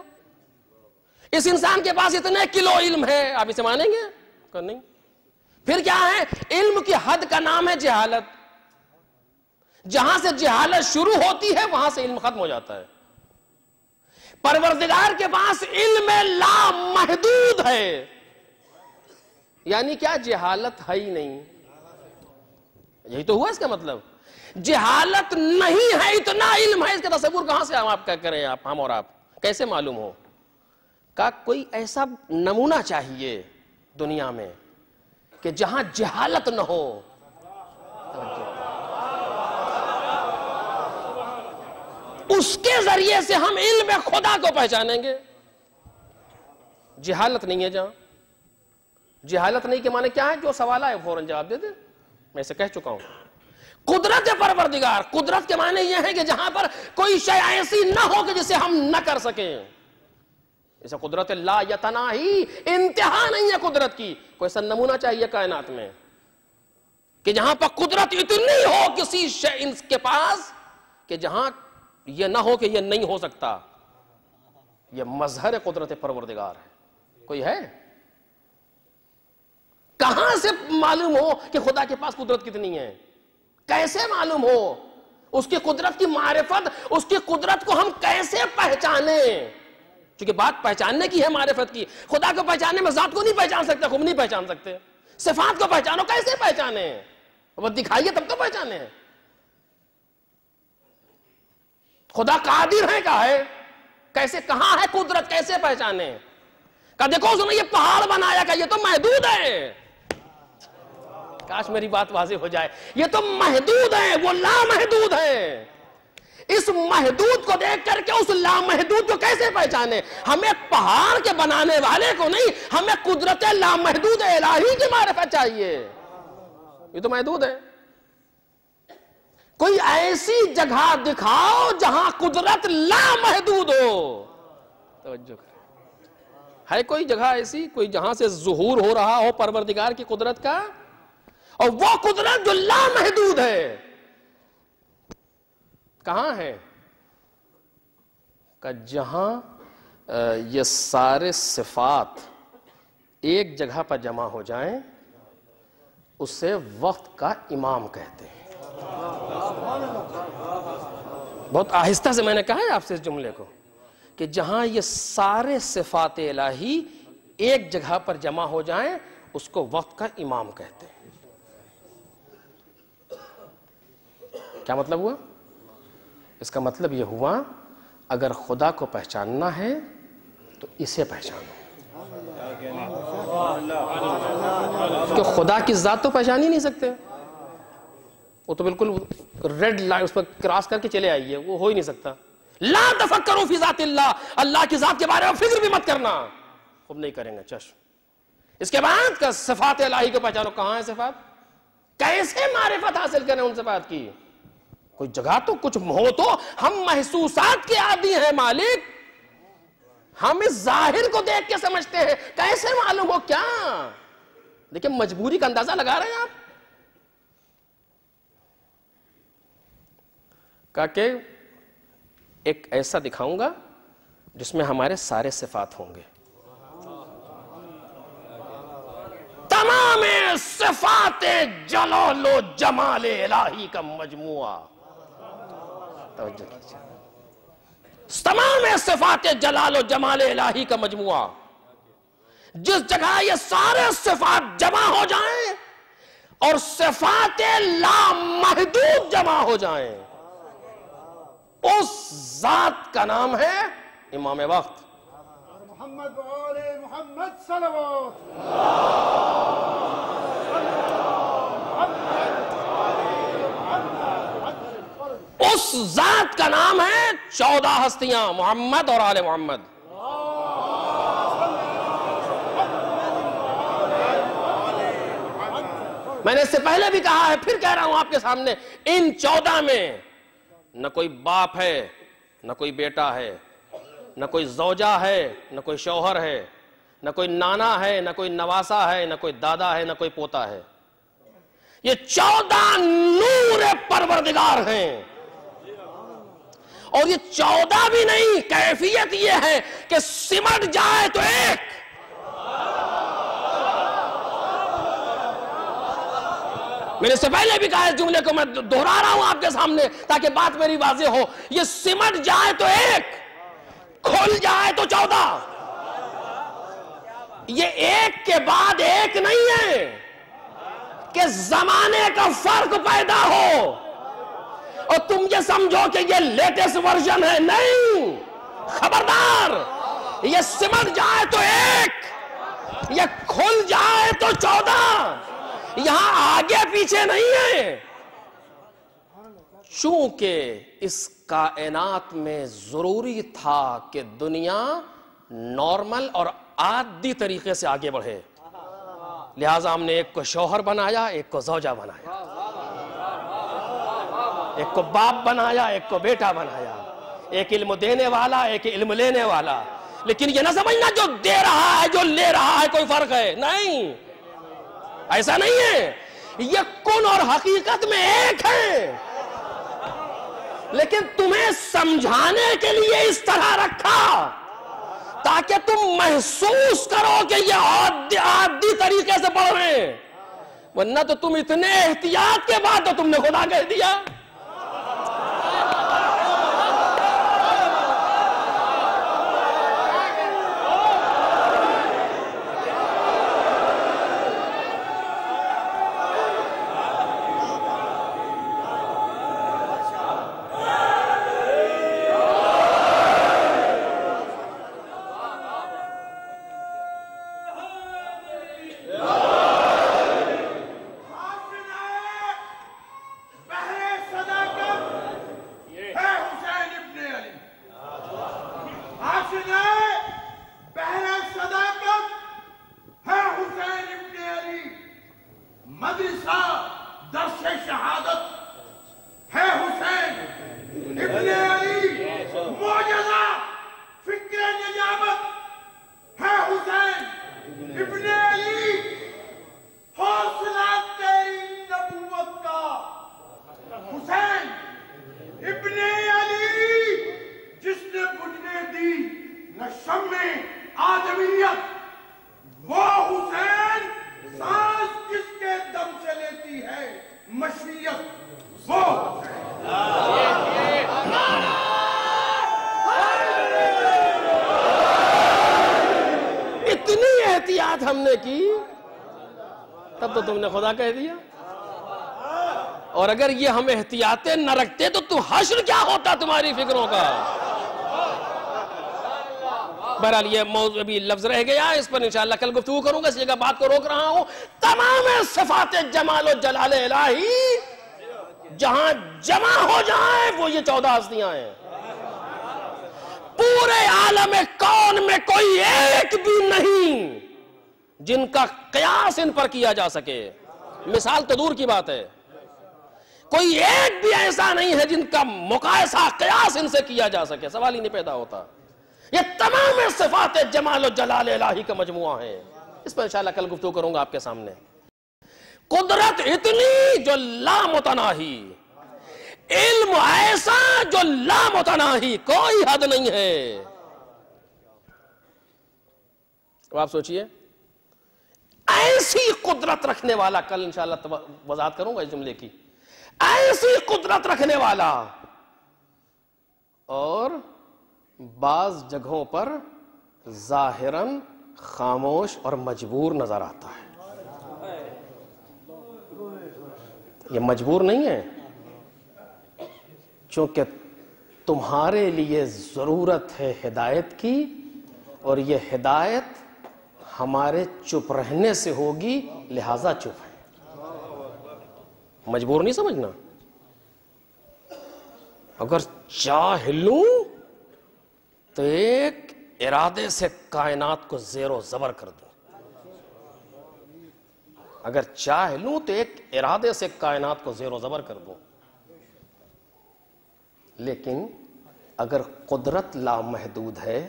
S1: اس انسان کے پاس اتنے کلو علم ہے، آپ اسے مانیں گے؟ کہ نہیں. پھر کیا ہے؟ علم کی حد کا نام ہے جہالت. جہاں سے جہالت شروع ہوتی ہے وہاں سے علم ختم ہو جاتا ہے. پروردگار کے پاس علم لامحدود ہے، یعنی کیا؟ جہالت ہے ہی نہیں. یہی تو ہوا اس کا مطلب. جہالت نہیں ہے، اتنا علم ہے، اس کا تصور کہاں سے ہم آپ کا کریں؟ ہم اور آپ کیسے معلوم ہو؟ کہ کوئی ایسا نمونہ چاہیے دنیا میں کہ جہاں جہالت نہ ہو. اس کے ذریعے سے ہم علم خدا کو پہچانیں گے. جہالت نہیں ہے جہاں. جہالت نہیں کے معنی کیا ہے؟ جو سوال آئے فوراً جواب دے دے. میں اسے کہہ چکا ہوں. قدرت پروردگار، قدرت کے معنی یہ ہے کہ جہاں پر کوئی شے ایسی نہ ہو کہ جسے ہم نہ کر سکیں. اسے قدرت لا یتناہی، انتہا نہیں ہے قدرت کی. کوئی ایسا نمونہ چاہیے کائنات میں کہ جہاں پر قدرت اتنی ہو کسی شے کے پاس کہ جہاں یہ نہ ہو کہ یہ نہیں ہو سکتا. یہ مظہر قدرت پروردگار ہے. کوئی ہے؟ کہاں سے معلوم ہو کہ خدا کے پاس قدرت کتنی ہے؟ کیسے معلوم ہو؟ اس کی قدرت کی معرفت، اس کی قدرت کو ہم کیسے پہچانیں؟ چونکہ بات پہچاننے کی ہے، معرفت کی. خدا کو پہچاننے میں ذات کو نہیں پہچان سکتے، خوب نہیں پہچان سکتے. صفات کو پہچانو، کیسے پہچانے؟ وہ دکھائیے تب تو پہچانے. خدا قادر ہے کا ہے، کیسے؟ کہاں ہے قدرت؟ کیسے پہچانے؟ کہ دیکھو اس نے یہ پہاڑ بنایا، کہ یہ تو محدود ہے. کاش میری بات واضح ہو جائے. یہ تو محدود ہے، وہ لامحدود ہے. اس محدود کو دیکھ کر کے اس لامحدود کو کیسے پہچانے؟ ہمیں پہاڑ کے بنانے والے کو نہیں، ہمیں قدرت لامحدود الہی کی معرفت چاہیے. یہ تو محدود ہے. کوئی ایسی جگہ دکھاؤ جہاں قدرت لامحدود ہو. توجہ کریں. ہے کوئی جگہ ایسی، کوئی جہاں سے ظہور ہو رہا ہو پروردگار کی قدرت کا؟ اور وہ قدرت جو لامحدود ہے کہاں ہے؟ کہ جہاں یہ سارے صفات ایک جگہ پر جمع ہو جائیں اسے وقت کا امام کہتے ہیں. بہت آہستہ سے میں نے کہا ہے آپ سے اس جملے کو کہ جہاں یہ سارے صفات الہی ایک جگہ پر جمع ہو جائیں اس کو وقت کا امام کہتے ہیں. کیا مطلب ہوا؟ اس کا مطلب یہ ہوا اگر خدا کو پہچاننا ہے تو اسے پہچانو. کہ خدا کی ذات تو پہچان ہی نہیں سکتے. وہ تو بالکل ریڈ لائن اس پر کراس کر کے چلے آئیے، وہ ہو ہی نہیں سکتا. لا تفکروا فی ذات اللہ، اللہ کی ذات کے بارے میں فکر بھی مت کرنا. خوب نہیں کریں گے چشم. اس کے بعد کا صفات الہی کو پہچانو. کہاں ہے صفات؟ کیسے معرفت حاصل کریں ان صفات کی؟ کوئی جگہ تو کچھ ہو تو. ہم محسوسات کے عادی ہیں مالک، ہم اس ظاہر کو دیکھ کے سمجھتے ہیں. کیسے معلوم ہو؟ کیا دیکھیں مجبوری کا اندازہ لگا رہے ہیں آپ. کہا کہ ایک ایسا دکھاؤں گا جس میں ہمارے سارے صفات ہوں گے، تمام صفات جلال و جمال الہی کا مجموعہ. توجہ کیجیے. تمام صفات جلال و جمال الہی کا مجموعہ. جس جگہ یہ سارے صفات جمع ہو جائیں اور صفات لامحدود جمع ہو جائیں اس ذات کا نام ہے امام وقت.
S2: محمد وآل محمد صلوات.
S1: اس ذات کا نام ہے 14 ہستیاں، محمد اور آل محمد۔ میں نے اس سے پہلے بھی کہا ہے، پھر کہہ رہا ہوں آپ کے سامنے، ان 14 میں نہ کوئی باپ ہے، نہ کوئی بیٹا ہے، نہ کوئی زوجہ ہے، نہ کوئی شوہر ہے، نہ کوئی نانا ہے، نہ کوئی نواسا ہے، نہ کوئی دادا ہے، نہ کوئی پوتا ہے۔ یہ 14 نور پروردگار ہیں، اور یہ 14 بھی نہیں، کیفیت یہ ہے کہ سمٹ جائے تو ایک۔ میں نے اس سے پہلے بھی کہا اس جملے کو میں دہرا رہا ہوں آپ کے سامنے تاکہ بات میری واضح ہو، یہ سمٹ جائے تو ایک، کھل جائے تو 14۔ یہ ایک کے بعد ایک نہیں ہے کہ زمانے کا فرق پیدا ہو اور تم یہ سمجھو کہ یہ لیٹسٹ ورژن ہے، نہیں، خبردار، یہ سمٹ جائے تو ایک، یہ کھل جائے تو 14۔ یہاں آگے پیچھے نہیں ہے، چونکہ اس کائنات میں ضروری تھا کہ دنیا نارمل اور عادی طریقے سے آگے بڑھے، لہٰذا ہم نے ایک کو شوہر بنایا، ایک کو زوجہ بنایا، ایک کو باپ بنایا، ایک کو بیٹا بنایا، ایک علم دینے والا، ایک علم لینے والا۔ لیکن یہ نہ سمجھنا جو دے رہا ہے جو لے رہا ہے کوئی فرق ہے، نہیں، ایسا نہیں ہے، یہ کن اور حقیقت میں ایک ہے، لیکن تمہیں سمجھانے کے لیے اس طرح رکھا تاکہ تم محسوس کرو کہ یہ عادی طریقے سے پڑھ رہے ہیں، ورنہ تو تم اتنے احتیاط کے بعد تو تم نے خدا کہہ دیا۔ ہم نے کی تب تو تم نے خدا کہہ دیا، اور اگر یہ ہم احتیاطیں نہ رکھتے تو حشر کیا ہوتا تمہاری فکروں کا۔ بہرحال یہ موضوع ابھی لفظ رہ گیا، اس پر انشاءاللہ کل گفتگو کروں گا، اس جگہ بات کو روک رہا ہوں۔ تمام صفات جمال و جلال الہی جہاں جمع ہو جائیں وہ یہ 14 ہستیاں ہیں، پورے عالم کون میں کوئی ایک بھی نہیں جن کا قیاس ان پر کیا جا سکے، مثال تو دور کی بات ہے، کوئی ایک بھی ایسا نہیں ہے جن کا مقایسہ قیاس ان سے کیا جا سکے، سوال ہی نہیں پیدا ہوتا۔ یہ تمام صفات جمال و جلال الہی کا مجموعہ ہے، اس پر انشاءاللہ کل گفتگو کروں گا آپ کے سامنے۔ قدرت اتنی جو لامتناہی، علم ایسا جو لامتناہی، کوئی حد نہیں ہے۔ اب آپ سوچئے، ایسی قدرت رکھنے والا، کل انشاءاللہ وضاحت کروں گا اس جملے کی، ایسی قدرت رکھنے والا اور بعض جگہوں پر ظاہراً خاموش اور مجبور نظر آتا ہے۔ یہ مجبور نہیں ہے، چونکہ تمہارے لیے ضرورت ہے ہدایت کی، اور یہ ہدایت ہمارے چپ رہنے سے ہوگی، لہذا چپ ہے، مجبور نہیں سمجھنا۔ اگر چاہ لوں تو ایک ارادے سے کائنات کو زیر و زبر کر دوں. اگر چاہ لوں تو ایک ارادے سے کائنات کو زیر و زبر کر دوں. لیکن اگر قدرت لامحدود ہے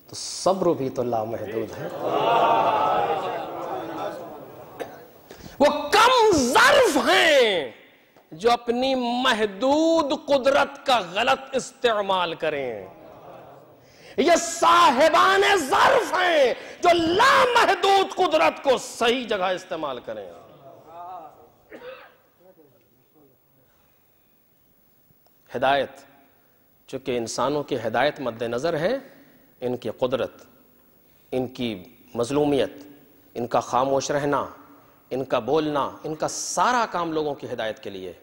S1: تو صبر بھی تو لامحدود ہے. وہ کم ظرف ہیں جو اپنی محدود قدرت کا غلط استعمال کریں. یہ صاحبان ظرف ہیں جو لامحدود قدرت کو صحیح جگہ استعمال کریں. ہدایت، چونکہ انسانوں کی ہدایت مد نظر ہے، ان کی قدرت، ان کی مظلومیت، ان کا خاموش رہنا، ان کا بولنا، ان کا سارا کام لوگوں کی ہدایت کے لیے.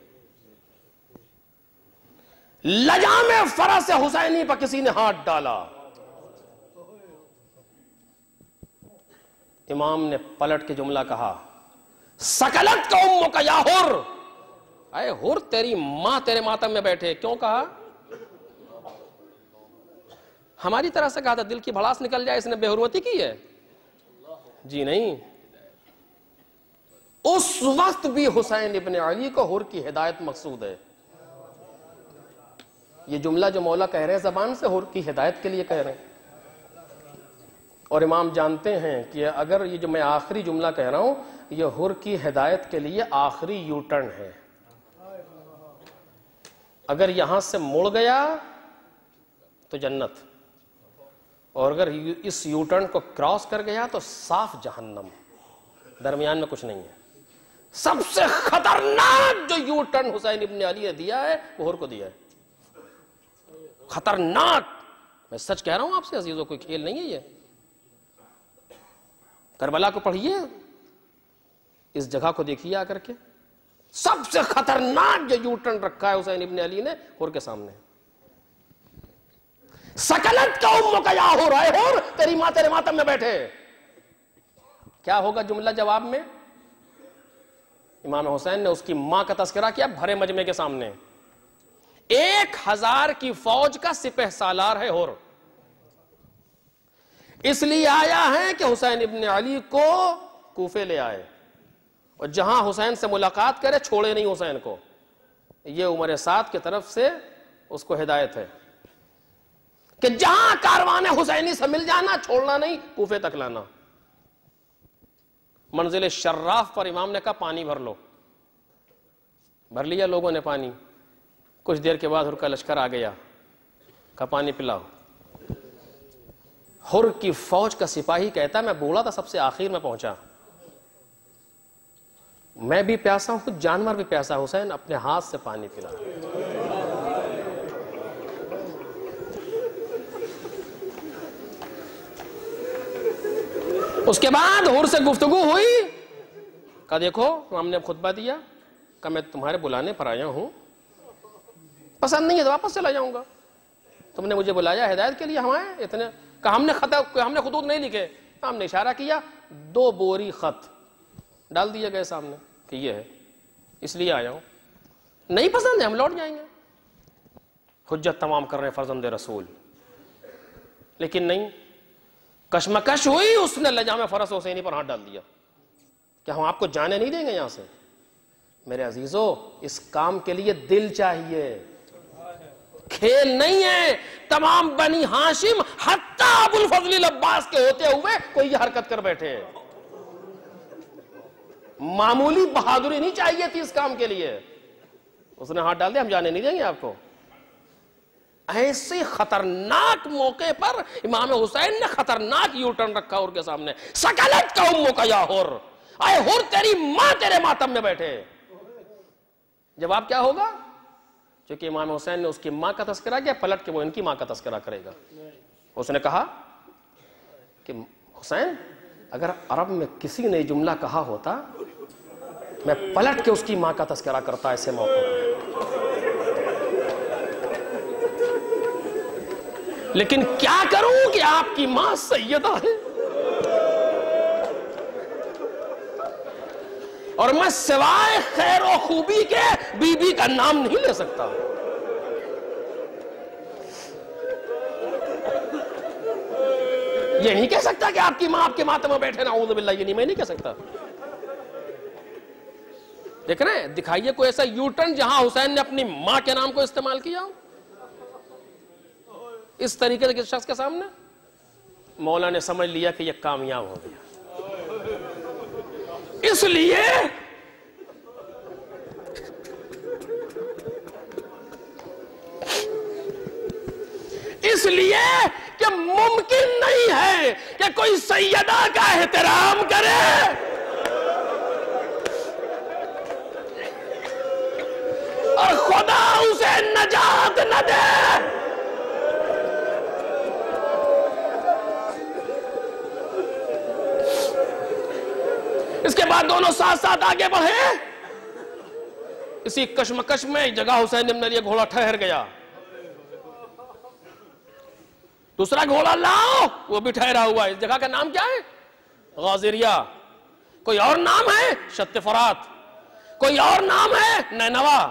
S1: لجام فرس حسینی پر کسی نے ہاتھ ڈالا، امام نے پلٹ کے جملہ کہا، سکلت کا امو کا یا حر، اے حر تیری ماں تیرے ماتم میں بیٹھے. کیوں کہا؟ ہماری طرح سے کہا تھا دل کی بھڑاس نکل جائے اس نے بے حرمتی کی ہے؟ جی نہیں. اس وقت بھی حسین ابن علی کو حر کی ہدایت مقصود ہے. یہ جملہ جو مولا کہہ رہے ہیں زبان سے، حر کی ہدایت کے لیے کہہ رہے ہیں. اور امام جانتے ہیں کہ اگر یہ جو میں آخری جملہ کہہ رہا ہوں یہ حر کی ہدایت کے لیے آخری یو ٹرن ہے. اگر یہاں سے مڑ گیا تو جنت، اور اگر اس یو ٹرن کو کراس کر گیا تو صاف جہنم، درمیان میں کچھ نہیں ہے. سب سے خطرناک جو یو ٹرن حسین ابن علی نے دیا ہے وہ حر کو دیا ہے. خطرناک، میں سچ کہہ رہا ہوں آپ سے عزیزوں، کوئی کھیل نہیں ہے یہ. کربلا کو پڑھیے، اس جگہ کو دیکھیے آ کر کے. سب سے خطرناک جو یو ٹرن رکھا ہے حسین ابن علی نے حر کے سامنے. سکلت کا امو کا یا حر، اے حر تیری ماں تیرے ماتم میں بیٹھے. کیا ہوگا جملہ جواب میں؟ امام حسین نے اس کی ماں کا تذکرہ کیا بھرے مجمع کے سامنے. 1000 کی فوج کا سپہ سالار ہے حر. اس لیے آیا ہے کہ حسین ابن علی کو کوفے لے آئے، اور جہاں حسین سے ملاقات کرے چھوڑے نہیں حسین کو. یہ عمر سعد کی طرف سے اس کو ہدایت ہے کہ جہاں کاروان حسینی سے مل جانا، چھوڑنا نہیں، کوفے تک لانا. منزل شراف پر امام نے کہا پانی بھر لو. بھر لیا لوگوں نے پانی. کچھ دیر کے بعد حر کا لشکر آ گیا، کہا پانی پلاؤ. حر کی فوج کا سپاہی کہتا میں بوڑھا تھا، سب سے آخر میں پہنچا، میں بھی پیاسا ہوں، جانور بھی پیاسا. حسین اپنے ہاتھ سے پانی پلا. اس کے بعد حر سے گفتگو ہوئی، کہا دیکھو ہم نے خطبہ دیا، کہا میں تمہارے بلانے پر آیا ہوں، پسند نہیں ہے تو واپس چلا جاؤں گا. تم نے مجھے بلایا ہدایت کے لیے، ہم آئے اتنے. کہا ہم نے خطوط نہیں لکھے. ہم نے اشارہ کیا، 2 بوری خط ڈال دیے گئے سامنے کہ یہ ہے، اس لیے آیا ہوں. نہیں پسند ہے ہم لوٹ جائیں گے. حجت تمام کر رہے فرزند رسول. لیکن نہیں، کشمکش ہوئی، اس نے لجام فرس حسینی پر ہاتھ ڈال دیا کہ ہم آپ کو جانے نہیں دیں گے یہاں سے. میرے عزیزو، اس کام کے لیے دل چاہیے، کھیل نہیں ہے. تمام بنی ہاشم حتیٰ ابو الفضل عباس کے ہوتے ہوئے کوئی یہ حرکت کر بیٹھے. معمولی بہادری نہیں چاہیے تھی اس کام کے لیے. اس نے ہاتھ ڈال دیا، ہم جانے نہیں دیں گے آپ کو. ایسے خطرناک موقع پر امام حسین نے خطرناک یو ٹرن رکھا حر کے سامنے. سکلت کا امو کا یا حر، اے حر تیری ماں تیرے ماتم میں بیٹھے. جواب کیا ہوگا؟ چونکہ امام حسین نے اس کی ماں کا تذکرہ کیا، پلٹ کے وہ ان کی ماں کا تذکرہ کرے گا. اس نے کہا کہ حسین اگر عرب میں کسی نے جملہ کہا ہوتا میں پلٹ کے اس کی ماں کا تذکرہ کرتا ایسے موقع پر. لیکن کیا کروں کہ آپ کی ماں سیدہ ہے اور میں سوائے خیر و خوبی کے بی بی کا نام نہیں لے سکتا. یہ نہیں کہہ سکتا کہ آپ کی ماں آپ کے ماتم میں بیٹھے نعوذ باللہ، یہ نہیں، میں نہیں کہہ سکتا. دیکھ رہے ہیں؟ دکھائیے کوئی ایسا یوٹرن جہاں حسین نے اپنی ماں کے نام کو استعمال کیا ہو اس طریقے سے کسی شخص کے سامنے. مولا نے سمجھ لیا کہ یہ کامیاب ہو گیا. اس لیے کہ ممکن نہیں ہے کہ کوئی سیدہ کا احترام کرے اور خدا اسے نجات نہ دے. اس کے بعد دونوں ساتھ ساتھ آگے بڑھے. اسی کشمکش میں ایک جگہ حسین ابن علی گھوڑا ٹھہر گیا. دوسرا گھوڑا لاؤ، وہ بھی ٹھہرا ہوا ہے. اس جگہ کا نام کیا ہے؟ غازریہ. کوئی اور نام ہے؟ شت فرات. کوئی اور نام ہے؟ نینوا.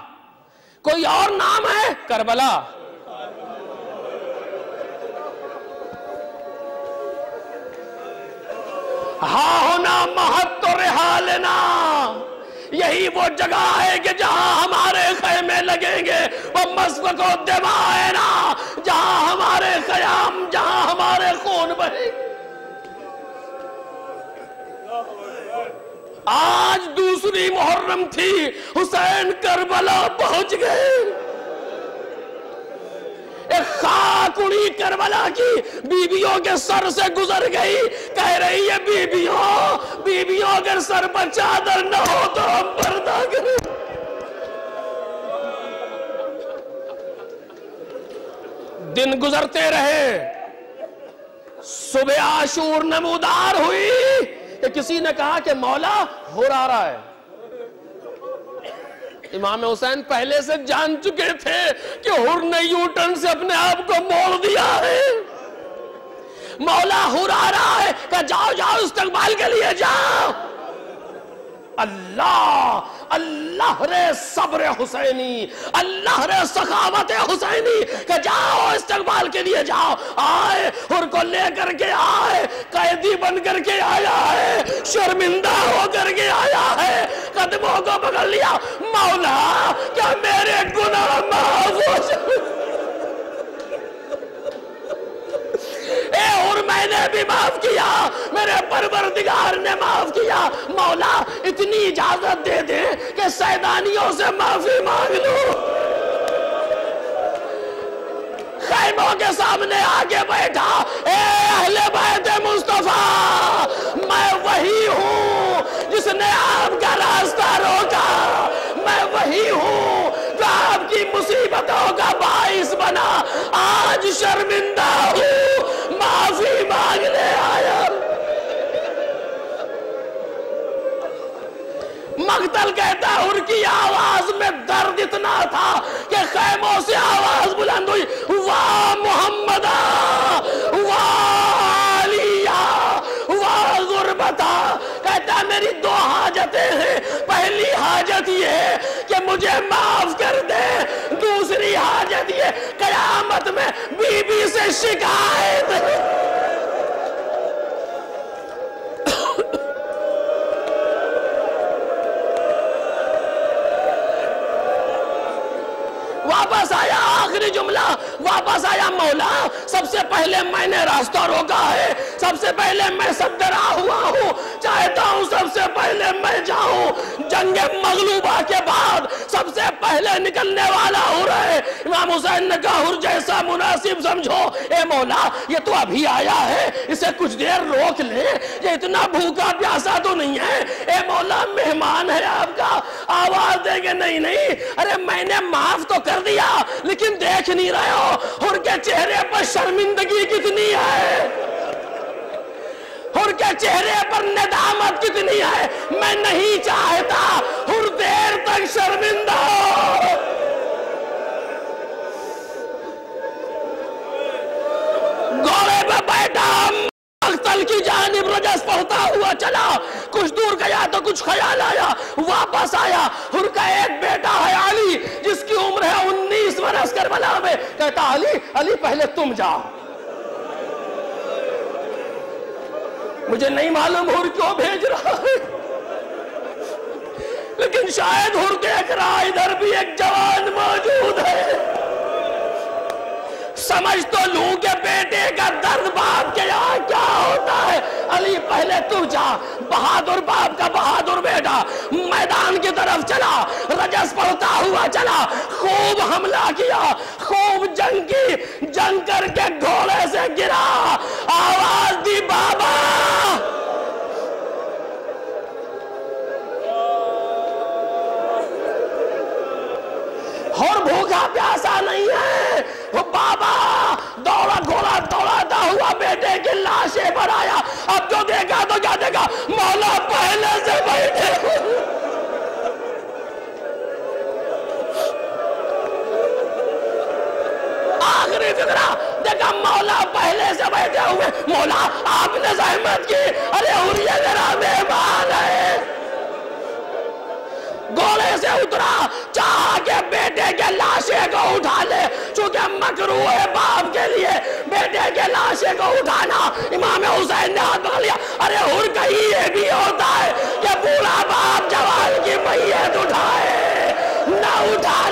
S1: کوئی اور نام ہے؟ کربلا. ہاں ہونا مہت رحالنا، یہی وہ جگہ ہے کہ جہاں ہمارے خیمے لگیں گے. وہ مسفک و دمائنا، جہاں ہمارے قیام، جہاں ہمارے خون بہے. آج دوسری محرم تھی، حسین کربلا پہنچ گئے. ایک خاک اڑی کربلا کی بیویوں کے سر سے گزر گئی. کہہ رہی ہے بیویوں اگر سر پر چادر نہ ہو تو ہم پردہ کریں. دن گزرتے رہے، صبح عاشور نمودار ہوئی کہ کسی نے کہا کہ مولا ہور آ رہا ہے. امام حسین پہلے سے جان چکے تھے کہ ہر نے یوٹرن سے اپنے آپ کو موڑ دیا ہے. مولا ہر آ رہا ہے کہ جاؤ جاؤ استقبال کے لیے جاؤ. اللہ رے صبر حسینی، اللہ رے سخاوت حسینی کہ جاؤ استقبال کے لیے جاؤ. آئے ہر کو لے کر کے آئے، قیدی بن کر کے آیا ہے، شرمندہ ہو کر کے آیا ہے. قدموں کو پکڑ لیا. مولا کیا میرے گناہ معاف ہو جائے؟ اور میں نے بھی معاف کیا، میرے پروردگار نے معاف کیا. مولا اتنی اجازت دے دے کہ سیدانیوں سے معافی مانگ لوں. خیموں کے سامنے آگے بیٹھا. اے اہل بیت مصطفیٰ، میں وہی ہوں جس نے آپ کا راستہ روکا. میں وہی ہوں جو آپ کی مصیبتوں کا باعث بنا. آج شرمندہ ہوں، معافی مانگنے آیا. مقتل کہتا ہر کی آواز میں درد اتنا تھا کہ خیموں سے آواز بلند ہوئی. واہ محمدہ، واہ علیہ، واہ غربتہ. کہتا میری دو حاجتیں ہیں. پہلی حاجت یہ ہے کہ مجھے معاف کر دے. دوسری حاجت یہ قیامت میں بی بی سے شکایت. واپس آیا. آخری جملہ واپس آیا. مولا سب سے پہلے میں نے راستہ روکا ہے، سب سے پہلے میں صدرا ہوا ہوں. چاہتا ہوں سب سے پہلے میں جاؤں. جنگ مغلوبہ کے بعد سب سے پہلے نکلنے والا ہو رہے. امام حسین نے کہا ہر جیسا مناسب سمجھو. اے مولا یہ تو ابھی آیا ہے، اسے کچھ دیر روک لے. یہ اتنا بھوکا پیاسا تو نہیں ہے. اے مولا مہمان ہے آپ کا. آواز دے گے نہیں نہیں. ارے میں نے معاف تو کر دیا لیکن دیکھ نہیں رہے ہو ہر کے چہرے پر شرمندگی کتنی ہے، ہر کے چہرے پر ندامت کتنی ہے. میں نہیں چاہتا ہر دیر تک شرمندہ ہو. گھوڑے پہ بیٹھا مقتل کی جانب رجس پڑھتا ہوا چلا. کچھ دور گیا تو کچھ خیال آیا. واپس آیا. ہر کا ایک بیٹا ہے علی جس کی عمر ہے 19 برس کربلا میں. کہتا علی پہلے تم جاؤ. مجھے نہیں معلوم ہر کیوں بھیج رہا ہے، لیکن شاید ہر دیکھ رہا ادھر بھی ایک جوان موجود ہے، سمجھ تو لوں کہ بیٹے کا درد باپ کے یہاں کیا ہوتا ہے۔ علی پہلے تو جا، بہادر باپ کا بہادر بیٹا میدان کی طرف چلا، رجس پڑھتا ہوا چلا، خوب حملہ کیا، خوب جنگ کی، جنگ کر کے گھوڑے سے گرا، آواز دی بابا، اور بھوکا پیاسا نہیں ہے وہ بابا، دوڑا گھوڑا دوڑاتا ہوا بیٹے کی لاشیں پر آیا۔ اب جو دیکھا تو کیا دیکھا، مولا پہلے سے بیٹھے ہوئے، آخری فکرہ دیکھا مولا پہلے سے بیٹھے ہوئے۔ مولا آپ نے زحمت کی، ارے حریہ میرا مہمان ہے، گھوڑے سے اترا، چاہا کہ بیٹے کے لاشے کو اٹھا لے، چونکہ مکروہ ہے باپ کے لیے بیٹے کے لاشے کو اٹھانا۔ امام حسین نے ہاتھ پکڑ لیا، ارے ہر کہیں یہ بھی ہوتا ہے کہ بوڑھا باپ جوان کی میت اٹھائے، نہ اٹھا